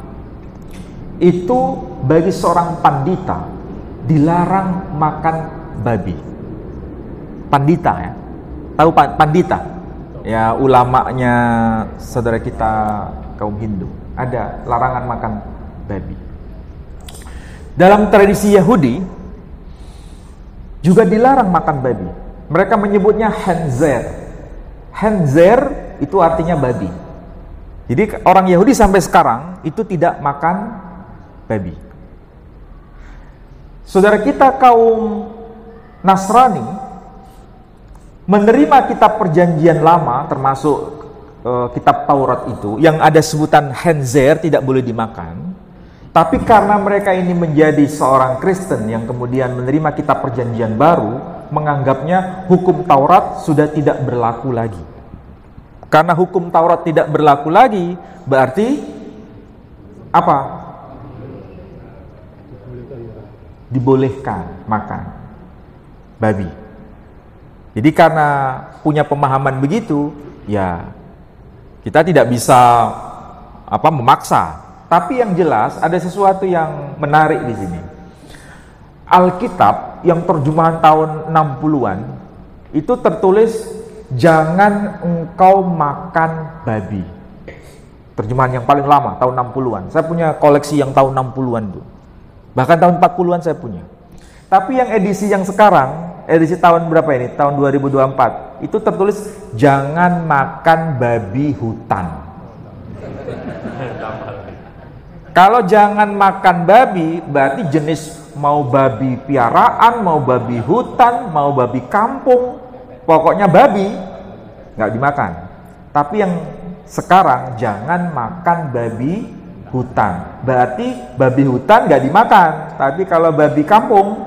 Itu bagi seorang pandita dilarang makan babi. Pandita ya, tahu pandita? Ya, ulamanya saudara kita kaum Hindu. Ada larangan makan babi. Dalam tradisi Yahudi juga dilarang makan babi. Mereka menyebutnya Hanzer. Hanzer itu artinya babi. Jadi orang Yahudi sampai sekarang itu tidak makan babi. Saudara kita kaum Nasrani menerima kitab perjanjian lama, termasuk kitab Taurat itu, yang ada sebutan Hanzer, tidak boleh dimakan. Tapi karena mereka ini menjadi seorang Kristen yang kemudian menerima kitab perjanjian baru, menganggapnya hukum Taurat sudah tidak berlaku lagi. Karena hukum Taurat tidak berlaku lagi, berarti apa? Dibolehkan makan babi. Jadi karena punya pemahaman begitu, ya kita tidak bisa memaksa. Tapi yang jelas ada sesuatu yang menarik di sini. Alkitab yang terjemahan tahun 60-an itu tertulis jangan engkau makan babi. Terjemahan yang paling lama tahun 60-an. Saya punya koleksi yang tahun 60-an tuh. Bahkan tahun 40-an saya punya. Tapi yang edisi yang sekarang, edisi tahun berapa ini? Tahun 2024. Itu tertulis jangan makan babi hutan. Kalau jangan makan babi, berarti jenis mau babi piaraan, mau babi hutan, mau babi kampung, pokoknya babi nggak dimakan. Tapi yang sekarang jangan makan babi hutan, berarti babi hutan nggak dimakan. Tapi kalau babi kampung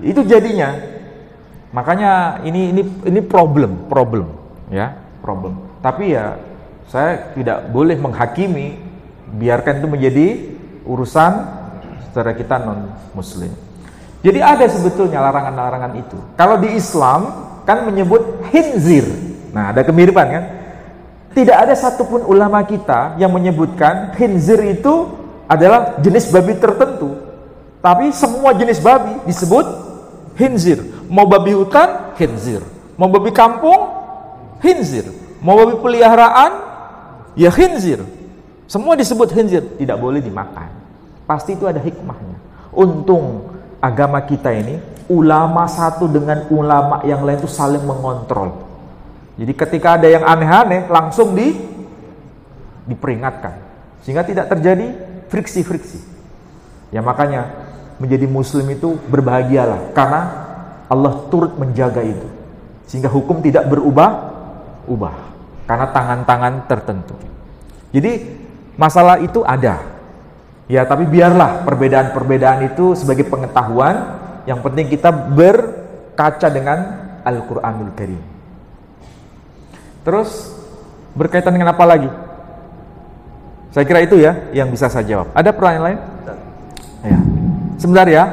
itu jadinya. Makanya ini problem ya, problem. Tapi ya saya tidak boleh menghakimi, biarkan itu menjadi urusan saudara kita non muslim. Jadi ada sebetulnya larangan-larangan itu. Kalau di Islam kan menyebut khinzir. Nah, ada kemiripan kan? Tidak ada satupun ulama kita yang menyebutkan khinzir itu adalah jenis babi tertentu. Tapi semua jenis babi disebut khinzir. Mau babi hutan, khinzir. Mau babi kampung, khinzir. Mau babi peliharaan, ya khinzir. Semua disebut khinzir, tidak boleh dimakan. Pasti itu ada hikmahnya. Untung agama kita ini, ulama satu dengan ulama yang lain itu saling mengontrol. Jadi ketika ada yang aneh-aneh, langsung diperingatkan. Sehingga tidak terjadi friksi-friksi. Ya makanya menjadi muslim itu berbahagialah. Karena Allah turut menjaga itu. Sehingga hukum tidak berubah-ubah. Karena tangan-tangan tertentu. Jadi masalah itu ada. Ya, tapi biarlah perbedaan-perbedaan itu sebagai pengetahuan. Yang penting kita berkaca dengan Al-Quranul Karim. Terus berkaitan dengan apa lagi? Saya kira itu ya yang bisa saya jawab. Ada pertanyaan lain? Ya. Sebentar ya.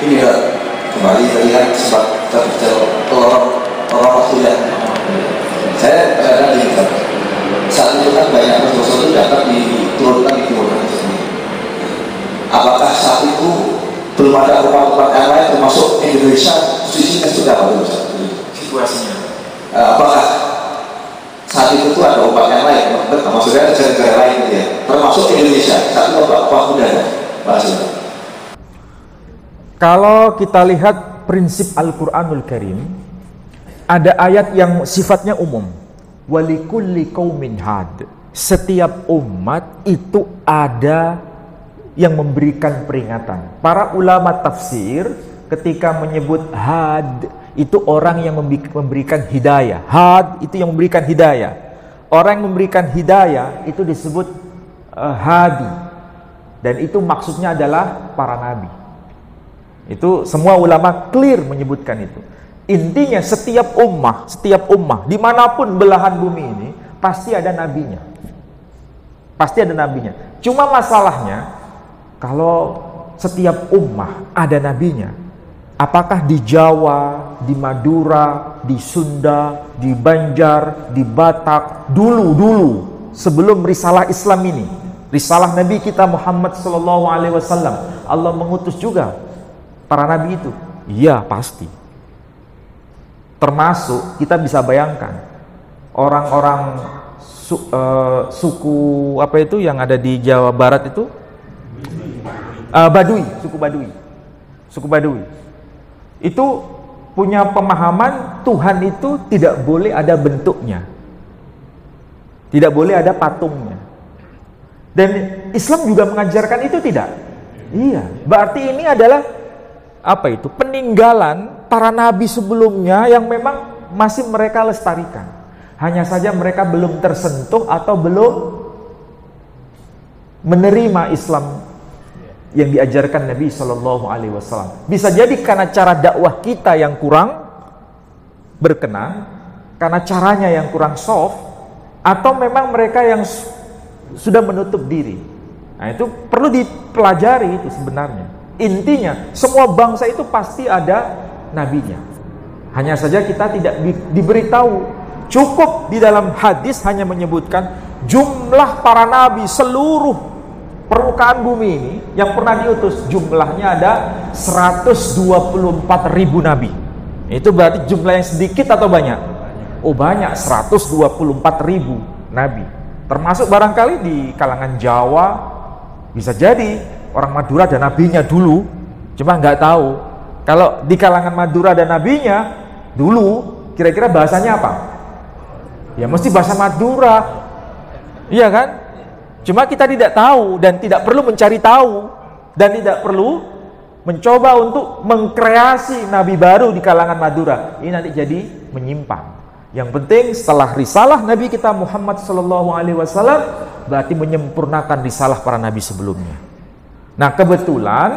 Ini ya, kembali melihat sebab orang sudah. Saya kadang lihat saat itu kan banyak dosa itu dapat diturunkan di Timur Tengah. Apakah saat itu belum ada tempat-tempat yang lain termasuk Indonesia sisinya sudah bagus situasinya? Apakah saat itu tuh ada obat yang lain? Maksudnya negara lain gitu ya, termasuk Indonesia. Saat itu apa sudah ada? Kalau kita lihat prinsip Al-Quranul Karim, ada ayat yang sifatnya umum. Walikulli qaumin had. Setiap umat itu ada yang memberikan peringatan. Para ulama tafsir ketika menyebut had, itu orang yang memberikan hidayah. Had itu yang memberikan hidayah. Orang yang memberikan hidayah itu disebut hadi. Dan itu maksudnya adalah para nabi. Itu semua ulama clear menyebutkan itu. Intinya setiap ummah dimanapun belahan bumi ini pasti ada nabinya. Pasti ada nabinya. Cuma masalahnya kalau setiap ummah ada nabinya, apakah di Jawa, di Madura, di Sunda, di Banjar, di Batak dulu sebelum risalah Islam ini, risalah Nabi kita Muhammad SAW, Allah mengutus juga para nabi itu? Iya, pasti. Termasuk kita bisa bayangkan orang-orang suku apa itu yang ada di Jawa Barat itu, Baduy, suku Baduy itu punya pemahaman Tuhan itu tidak boleh ada bentuknya, tidak boleh ada patungnya. Dan Islam juga mengajarkan itu tidak? Iya, berarti ini adalah apa itu? Peninggalan para nabi sebelumnya yang memang masih mereka lestarikan. Hanya saja mereka belum tersentuh atau belum menerima Islam yang diajarkan Nabi SAW. Bisa jadi karena cara dakwah kita yang kurang berkenan, karena caranya yang kurang soft, atau memang mereka yang sudah menutup diri. Nah, itu perlu dipelajari itu sebenarnya. Intinya, semua bangsa itu pasti ada nabinya. Hanya saja kita tidak diberitahu. Cukup di dalam hadis hanya menyebutkan jumlah para nabi seluruh permukaan bumi ini yang pernah diutus, jumlahnya ada 124.000 nabi. Itu berarti jumlah yang sedikit atau banyak? Oh banyak, 124.000 nabi. Termasuk barangkali di kalangan Jawa, bisa jadi orang Madura ada nabinya dulu, cuma nggak tahu. Kalau di kalangan Madura ada nabinya dulu, kira-kira bahasanya apa? Ya mesti bahasa Madura. Iya kan? Cuma kita tidak tahu dan tidak perlu mencari tahu dan tidak perlu mencoba untuk mengkreasi nabi baru di kalangan Madura. Ini nanti jadi menyimpang. Yang penting setelah risalah Nabi kita Muhammad SAW berarti menyempurnakan risalah para nabi sebelumnya. Nah, kebetulan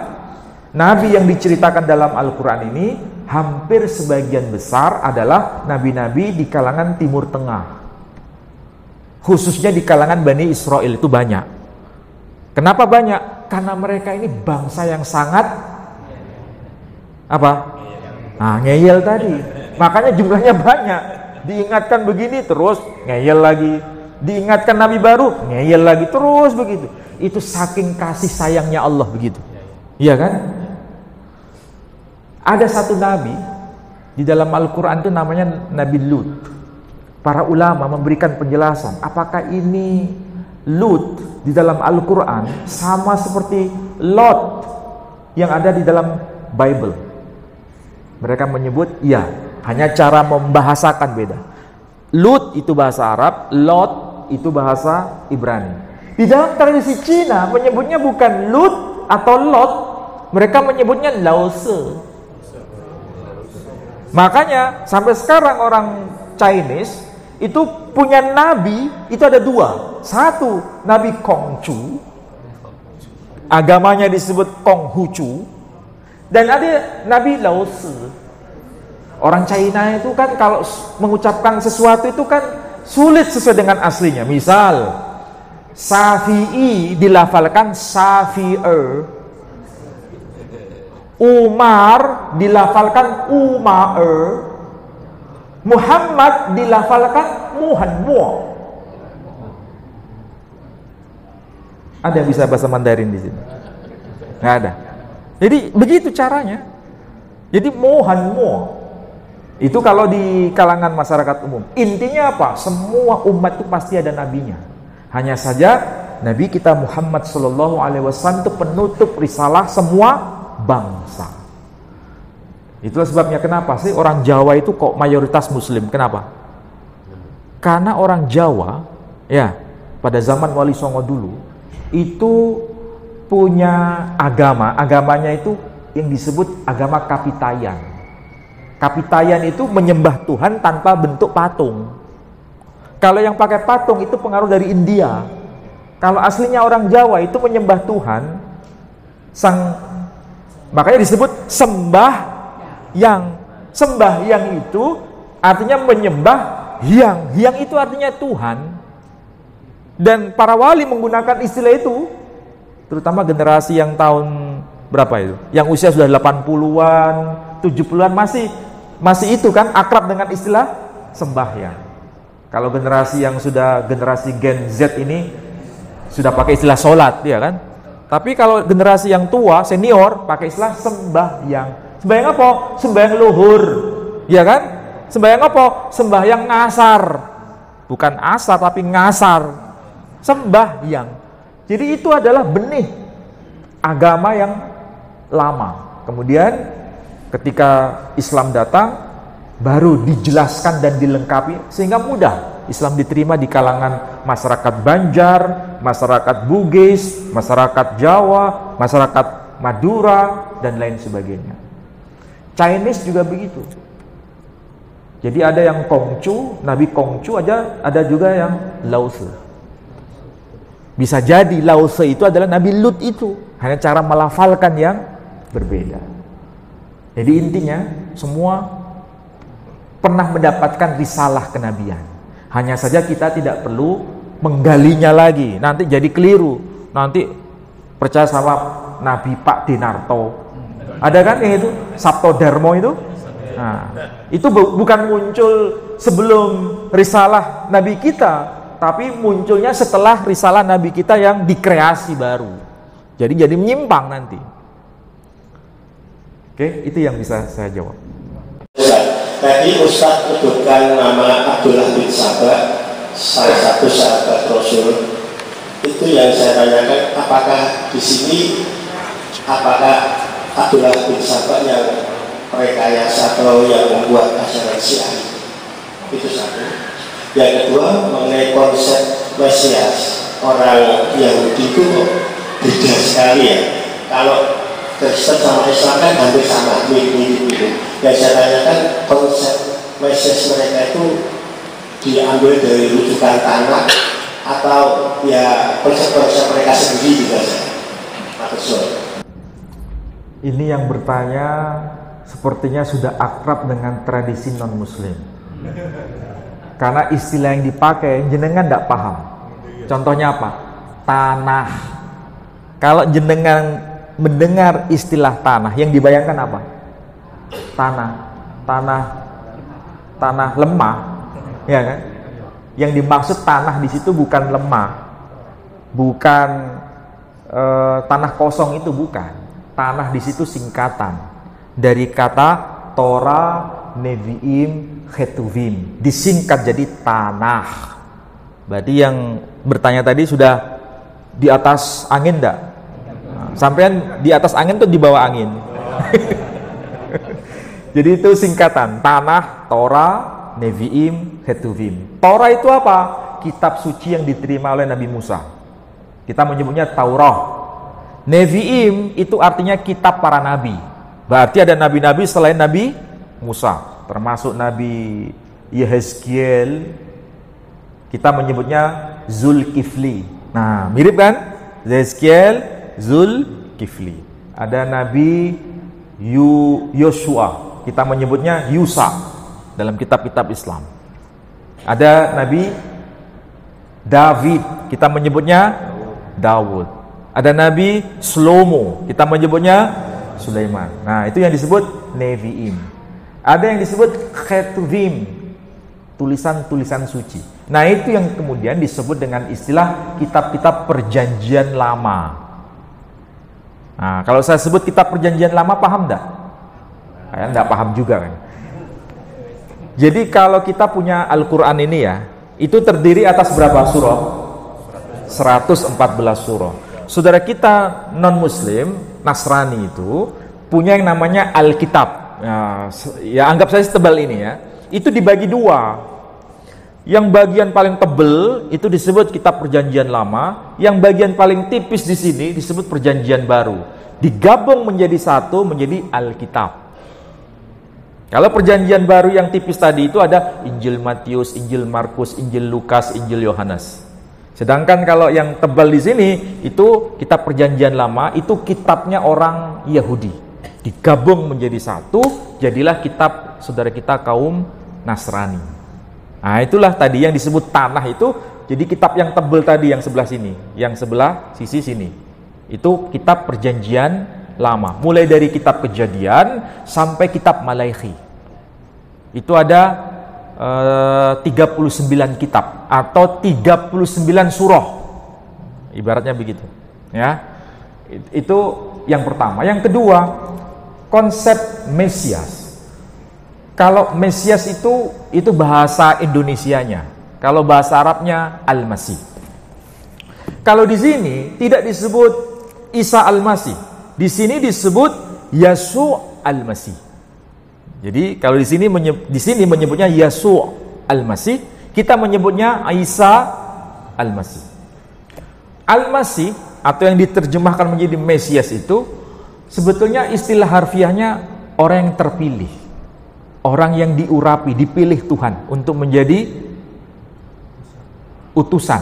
nabi yang diceritakan dalam Al-Quran ini hampir sebagian besar adalah nabi-nabi di kalangan Timur Tengah. Khususnya di kalangan Bani Israel itu banyak. Kenapa banyak? Karena mereka ini bangsa yang sangat apa? Nah, ngeyel tadi. Makanya jumlahnya banyak. Diingatkan begini terus ngeyel lagi. Diingatkan nabi baru ngeyel lagi, terus begitu. Itu saking kasih sayangnya Allah begitu. Iya kan? Ada satu nabi di dalam Al-Quran itu namanya Nabi Lut. Para ulama memberikan penjelasan apakah ini Lut di dalam Al-Quran sama seperti Lot yang ada di dalam Bible. Mereka menyebut iya, hanya cara membahasakan beda. Lut itu bahasa Arab, Lot itu bahasa Ibrani. Di dalam tradisi Cina menyebutnya bukan Lut atau Lot, mereka menyebutnya Lause. Makanya sampai sekarang orang Chinese itu punya nabi itu ada dua. Satu Nabi Kongcu, agamanya disebut Konghucu, dan ada Nabi Lause. Orang China itu kan kalau mengucapkan sesuatu itu kan sulit sesuai dengan aslinya. Misal Syafi'i dilafalkan Syafi'er, Umar dilafalkan Umaer, Muhammad dilafalkan Muhammad. Ada yang bisa bahasa Mandarin di sini? Nggak ada. Jadi begitu caranya. Jadi Muhammad itu kalau di kalangan masyarakat umum. Intinya apa? Semua umat itu pasti ada nabinya. Hanya saja Nabi kita Muhammad SAW itu penutup risalah semua bangsa. Itulah sebabnya kenapa sih orang Jawa itu kok mayoritas Muslim? Kenapa? Karena orang Jawa ya pada zaman Wali Songo dulu itu punya agamanya itu yang disebut agama Kapitayan. Kapitayan itu menyembah Tuhan tanpa bentuk patung. Kalau yang pakai patung itu pengaruh dari India. Kalau aslinya orang Jawa itu menyembah Tuhan makanya disebut sembahyang itu artinya menyembah hyang itu artinya Tuhan. Dan para wali menggunakan istilah itu, terutama generasi yang tahun berapa itu, yang usia sudah 80-an 70-an masih itu kan akrab dengan istilah sembahyang. Kalau generasi yang sudah generasi Gen Z ini sudah pakai istilah sholat, ya kan. Tapi kalau generasi yang tua, senior, pakai istilah sembahyang. Sembahyang apa? Sembahyang luhur. Ya kan? Sembahyang apa? Sembahyang ngasar. Bukan asar, tapi ngasar. Sembahyang. Jadi itu adalah benih agama yang lama. Kemudian ketika Islam datang, baru dijelaskan dan dilengkapi sehingga mudah Islam diterima di kalangan masyarakat Banjar, masyarakat Bugis, masyarakat Jawa, masyarakat Madura, dan lain sebagainya. Chinese juga begitu. Jadi ada yang Kongcu, Nabi Kongcu aja, ada juga yang Lause. Bisa jadi Lause itu adalah Nabi Lut itu, hanya cara melafalkan yang berbeda. Jadi intinya semua pernah mendapatkan risalah kenabian. Hanya saja kita tidak perlu menggalinya lagi. Nanti jadi keliru. Nanti percaya sama Nabi Pak Dinarto. Ada kan yang itu? Sabto Darmo itu? Nah, itu bukan muncul sebelum risalah Nabi kita, tapi munculnya setelah risalah Nabi kita yang dikreasi baru. Jadi menyimpang nanti. Oke, itu yang bisa saya jawab. Tadi Ustaz menyebutkan nama Abdullah bin Sabah, salah satu sahabat Rasul. Itu yang saya tanyakan, apakah di sini apakah Abdullah bin Sabah yang rekayasa atau yang membuat ajaran Syiah? Itu satu. Yang kedua mengenai konsep Mesias orang Yahudi itu kok beda sekali ya. Kalau Kristen sama Islam kan hampir sama, mirip-mirip gitu. Yang saya tanyakan konsep Mesias mereka itu diambil dari rujukan tanah atau ya konsep-konsep mereka sendiri juga saya. Ini yang bertanya sepertinya sudah akrab dengan tradisi non-muslim. Karena istilah yang dipakai jenengan tidak paham. Contohnya apa? Tanah. Kalau jenengan mendengar istilah tanah, yang dibayangkan apa? Tanah lemah, ya kan? Yang dimaksud tanah di situ bukan lemah, bukan tanah kosong, itu bukan. Tanah di situ singkatan dari kata Torah, Nevi'im, Ketuvim, disingkat jadi tanah. Berarti yang bertanya tadi sudah di atas angin enggak? Sampean di atas angin tuh di bawah angin. Jadi itu singkatan tanah, Torah, Nevi'im, Ketuvim. Torah itu apa? Kitab suci yang diterima oleh Nabi Musa. Kita menyebutnya Taurah. Nevi'im itu artinya kitab para nabi. Berarti ada nabi-nabi selain Nabi Musa, termasuk Nabi Yehezkiel. Kita menyebutnya Zulkifli. Nah, mirip kan? Yehezkiel, Zulkifli. Ada Nabi Yosua, kita menyebutnya Yusa dalam kitab-kitab Islam. Ada Nabi David, kita menyebutnya Dawud. Ada Nabi Shlomo, kita menyebutnya Sulaiman. Nah, itu yang disebut Nevi'im. Ada yang disebut Ketuvim, tulisan-tulisan suci. Nah, itu yang kemudian disebut dengan istilah kitab-kitab perjanjian lama. Nah, kalau saya sebut kitab perjanjian lama, paham enggak? Kalian enggak paham juga kan? Jadi kalau kita punya Al-Quran ini ya, itu terdiri atas berapa surah? 114 surah. Saudara kita non-muslim, Nasrani itu punya yang namanya Alkitab. Ya anggap saja setebal ini ya. Itu dibagi dua. Yang bagian paling tebel itu disebut kitab perjanjian lama, yang bagian paling tipis di sini disebut perjanjian baru. Digabung menjadi satu, menjadi Alkitab. Kalau perjanjian baru yang tipis tadi itu ada Injil Matius, Injil Markus, Injil Lukas, Injil Yohanes. Sedangkan kalau yang tebal di sini itu kitab perjanjian lama, itu kitabnya orang Yahudi. Digabung menjadi satu, jadilah kitab saudara kita kaum Nasrani. Nah, itulah tadi yang disebut tanah itu. Jadi kitab yang tebal tadi yang sebelah sini, yang sebelah sisi sini, itu kitab perjanjian lama. Mulai dari kitab Kejadian sampai kitab Malaikhi. Itu ada 39 kitab atau 39 surah, ibaratnya begitu ya. Itu yang pertama. Yang kedua, konsep Mesias. Kalau Mesias itu bahasa Indonesianya, kalau bahasa Arabnya Al-Masih. Kalau di sini tidak disebut Isa Al-Masih, di sini disebut Yeshu Al-Masih. Jadi kalau di sini menyebutnya Yeshu Al-Masih, kita menyebutnya Isa Al-Masih. Al-Masih atau yang diterjemahkan menjadi Mesias itu sebetulnya istilah harfiahnya orang yang terpilih, orang yang diurapi, dipilih Tuhan untuk menjadi utusan,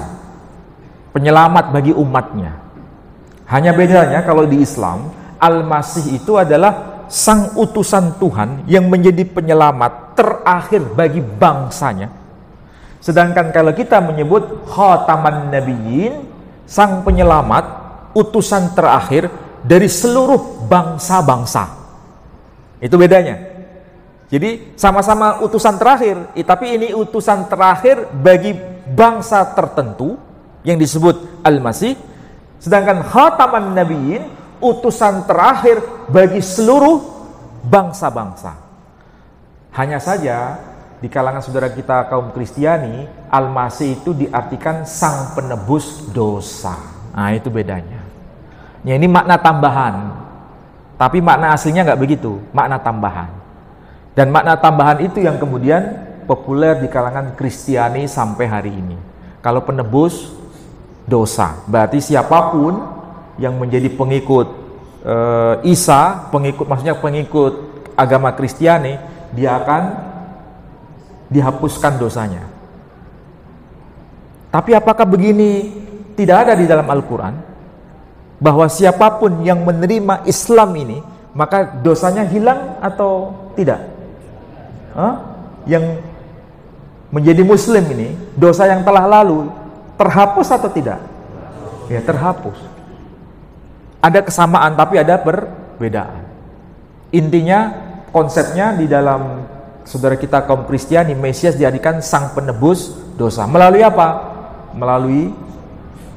penyelamat bagi umatnya. Hanya bedanya kalau di Islam, Al-Masih itu adalah sang utusan Tuhan yang menjadi penyelamat terakhir bagi bangsanya. Sedangkan kalau kita menyebut Khataman Nabiyyin, sang penyelamat, utusan terakhir dari seluruh bangsa-bangsa. Itu bedanya. Jadi sama-sama utusan terakhir, tapi ini utusan terakhir bagi bangsa tertentu yang disebut Al-Masih. Sedangkan Khataman Nabiyyin, utusan terakhir bagi seluruh bangsa-bangsa. Hanya saja di kalangan saudara kita kaum Kristiani, Al-Masih itu diartikan sang penebus dosa. Nah, itu bedanya. Ya, ini makna tambahan. Tapi makna aslinya nggak begitu, makna tambahan. Dan makna tambahan itu yang kemudian populer di kalangan Kristiani sampai hari ini. Kalau penebus dosa, berarti siapapun yang menjadi pengikut Isa, maksudnya pengikut agama Kristiani, dia akan dihapuskan dosanya. Tapi apakah begini tidak ada di dalam Al-Quran? Bahwa siapapun yang menerima Islam ini, maka dosanya hilang atau tidak? Yang menjadi Muslim ini, dosa yang telah lalu, terhapus atau tidak? Ya, terhapus. Ada kesamaan, tapi ada perbedaan. Intinya, konsepnya di dalam saudara kita kaum Kristiani, Mesias dijadikan sang penebus dosa. Melalui apa? Melalui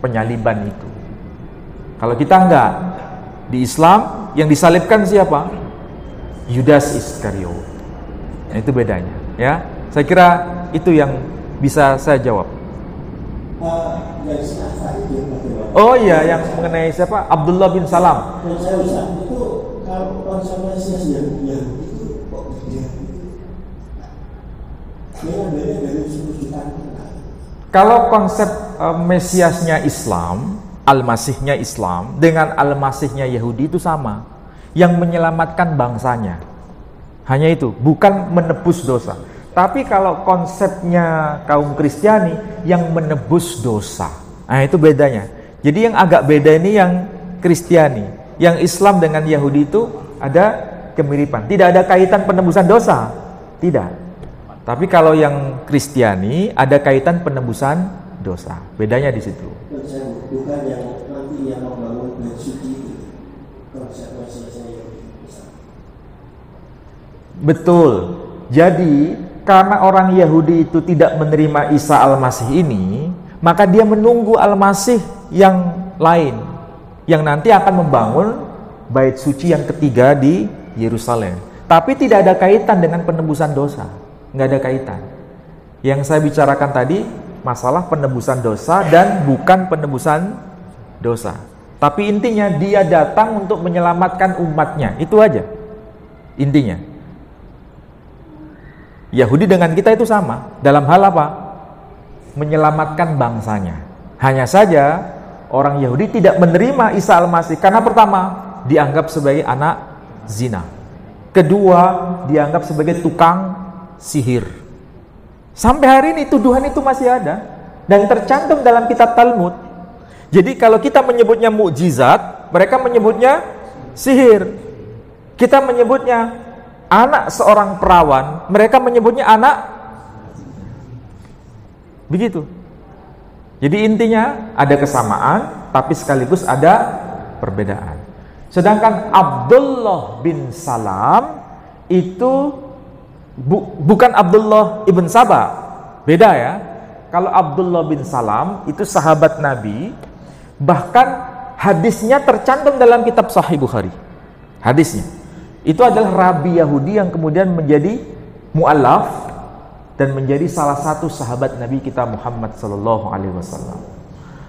penyaliban itu. Kalau kita enggak, di Islam yang disalibkan siapa? Yudas Iskariot. Nah, itu bedanya, ya. Saya kira itu yang bisa saya jawab. Oh iya, yang mengenai siapa? Abdullah bin Salam. Itu kalau konsep Mesias yang itu kok dia beda dari sebutan. Kalau konsep Mesiasnya Islam, Al-Masihnya Islam dengan Al-Masihnya Yahudi itu sama, yang menyelamatkan bangsanya. Hanya itu, bukan menebus dosa. Tapi kalau konsepnya kaum Kristiani yang menebus dosa, nah itu bedanya. Jadi yang agak beda ini yang Kristiani, yang Islam dengan Yahudi itu ada kemiripan. Tidak ada kaitan penebusan dosa, tidak. Tapi kalau yang Kristiani ada kaitan penebusan dosa. Bedanya di situ. Bukan yang nanti yang membangun bait suci itu. Konsep Mesiasnya Yahudi. Betul. Jadi karena orang Yahudi itu tidak menerima Isa Al-Masih ini, maka dia menunggu Al-Masih yang lain, yang nanti akan membangun bait suci yang ketiga di Yerusalem. Tapi tidak ada kaitan dengan penebusan dosa, nggak ada kaitan. Yang saya bicarakan tadi masalah penebusan dosa dan bukan penebusan dosa. Tapi intinya dia datang untuk menyelamatkan umatnya, itu aja intinya. Yahudi dengan kita itu sama. Dalam hal apa? Menyelamatkan bangsanya. Hanya saja orang Yahudi tidak menerima Isa Al-Masih karena pertama, dianggap sebagai anak zina. Kedua, dianggap sebagai tukang sihir. Sampai hari ini tuduhan itu masih ada dan tercantum dalam kitab Talmud. Jadi kalau kita menyebutnya mukjizat, mereka menyebutnya sihir. Kita menyebutnya anak seorang perawan, mereka menyebutnya anak. Begitu. Jadi intinya ada kesamaan, tapi sekaligus ada perbedaan. Sedangkan Abdullah bin Salam itu bukan Abdullah ibn Saba, beda ya. Kalau Abdullah bin Salam itu sahabat Nabi, bahkan hadisnya tercantum dalam kitab Sahih Bukhari. Hadisnya itu adalah rabi Yahudi yang kemudian menjadi mu'allaf dan menjadi salah satu sahabat Nabi kita Muhammad sallallahu alaihi wasallam.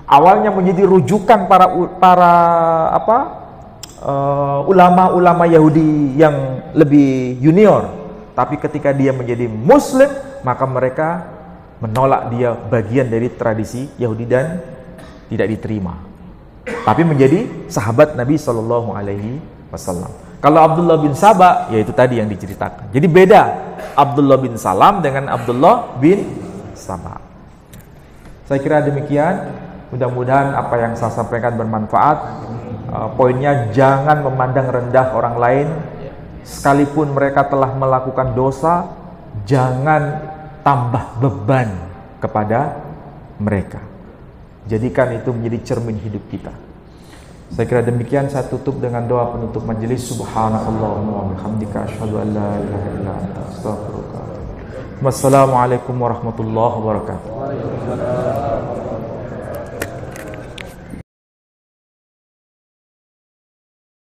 Awalnya menjadi rujukan para ulama-ulama Yahudi yang lebih junior, tapi ketika dia menjadi Muslim, maka mereka menolak dia bagian dari tradisi Yahudi dan tidak diterima. Tapi menjadi sahabat Nabi sallallahu alaihi wasallam. Kalau Abdullah bin Saba, yaitu tadi yang diceritakan. Jadi beda Abdullah bin Salam dengan Abdullah bin Saba. Saya kira demikian. Mudah-mudahan apa yang saya sampaikan bermanfaat. Poinnya, jangan memandang rendah orang lain. Sekalipun mereka telah melakukan dosa, jangan tambah beban kepada mereka. Jadikan itu menjadi cermin hidup kita. Saya kira demikian. Saya tutup dengan doa penutup majelis. Subhanakallahumma wa bihamdika asyhadu an la ilaha illa anta astaghfiruka. Wassalamualaikum warahmatullahi wabarakatuh.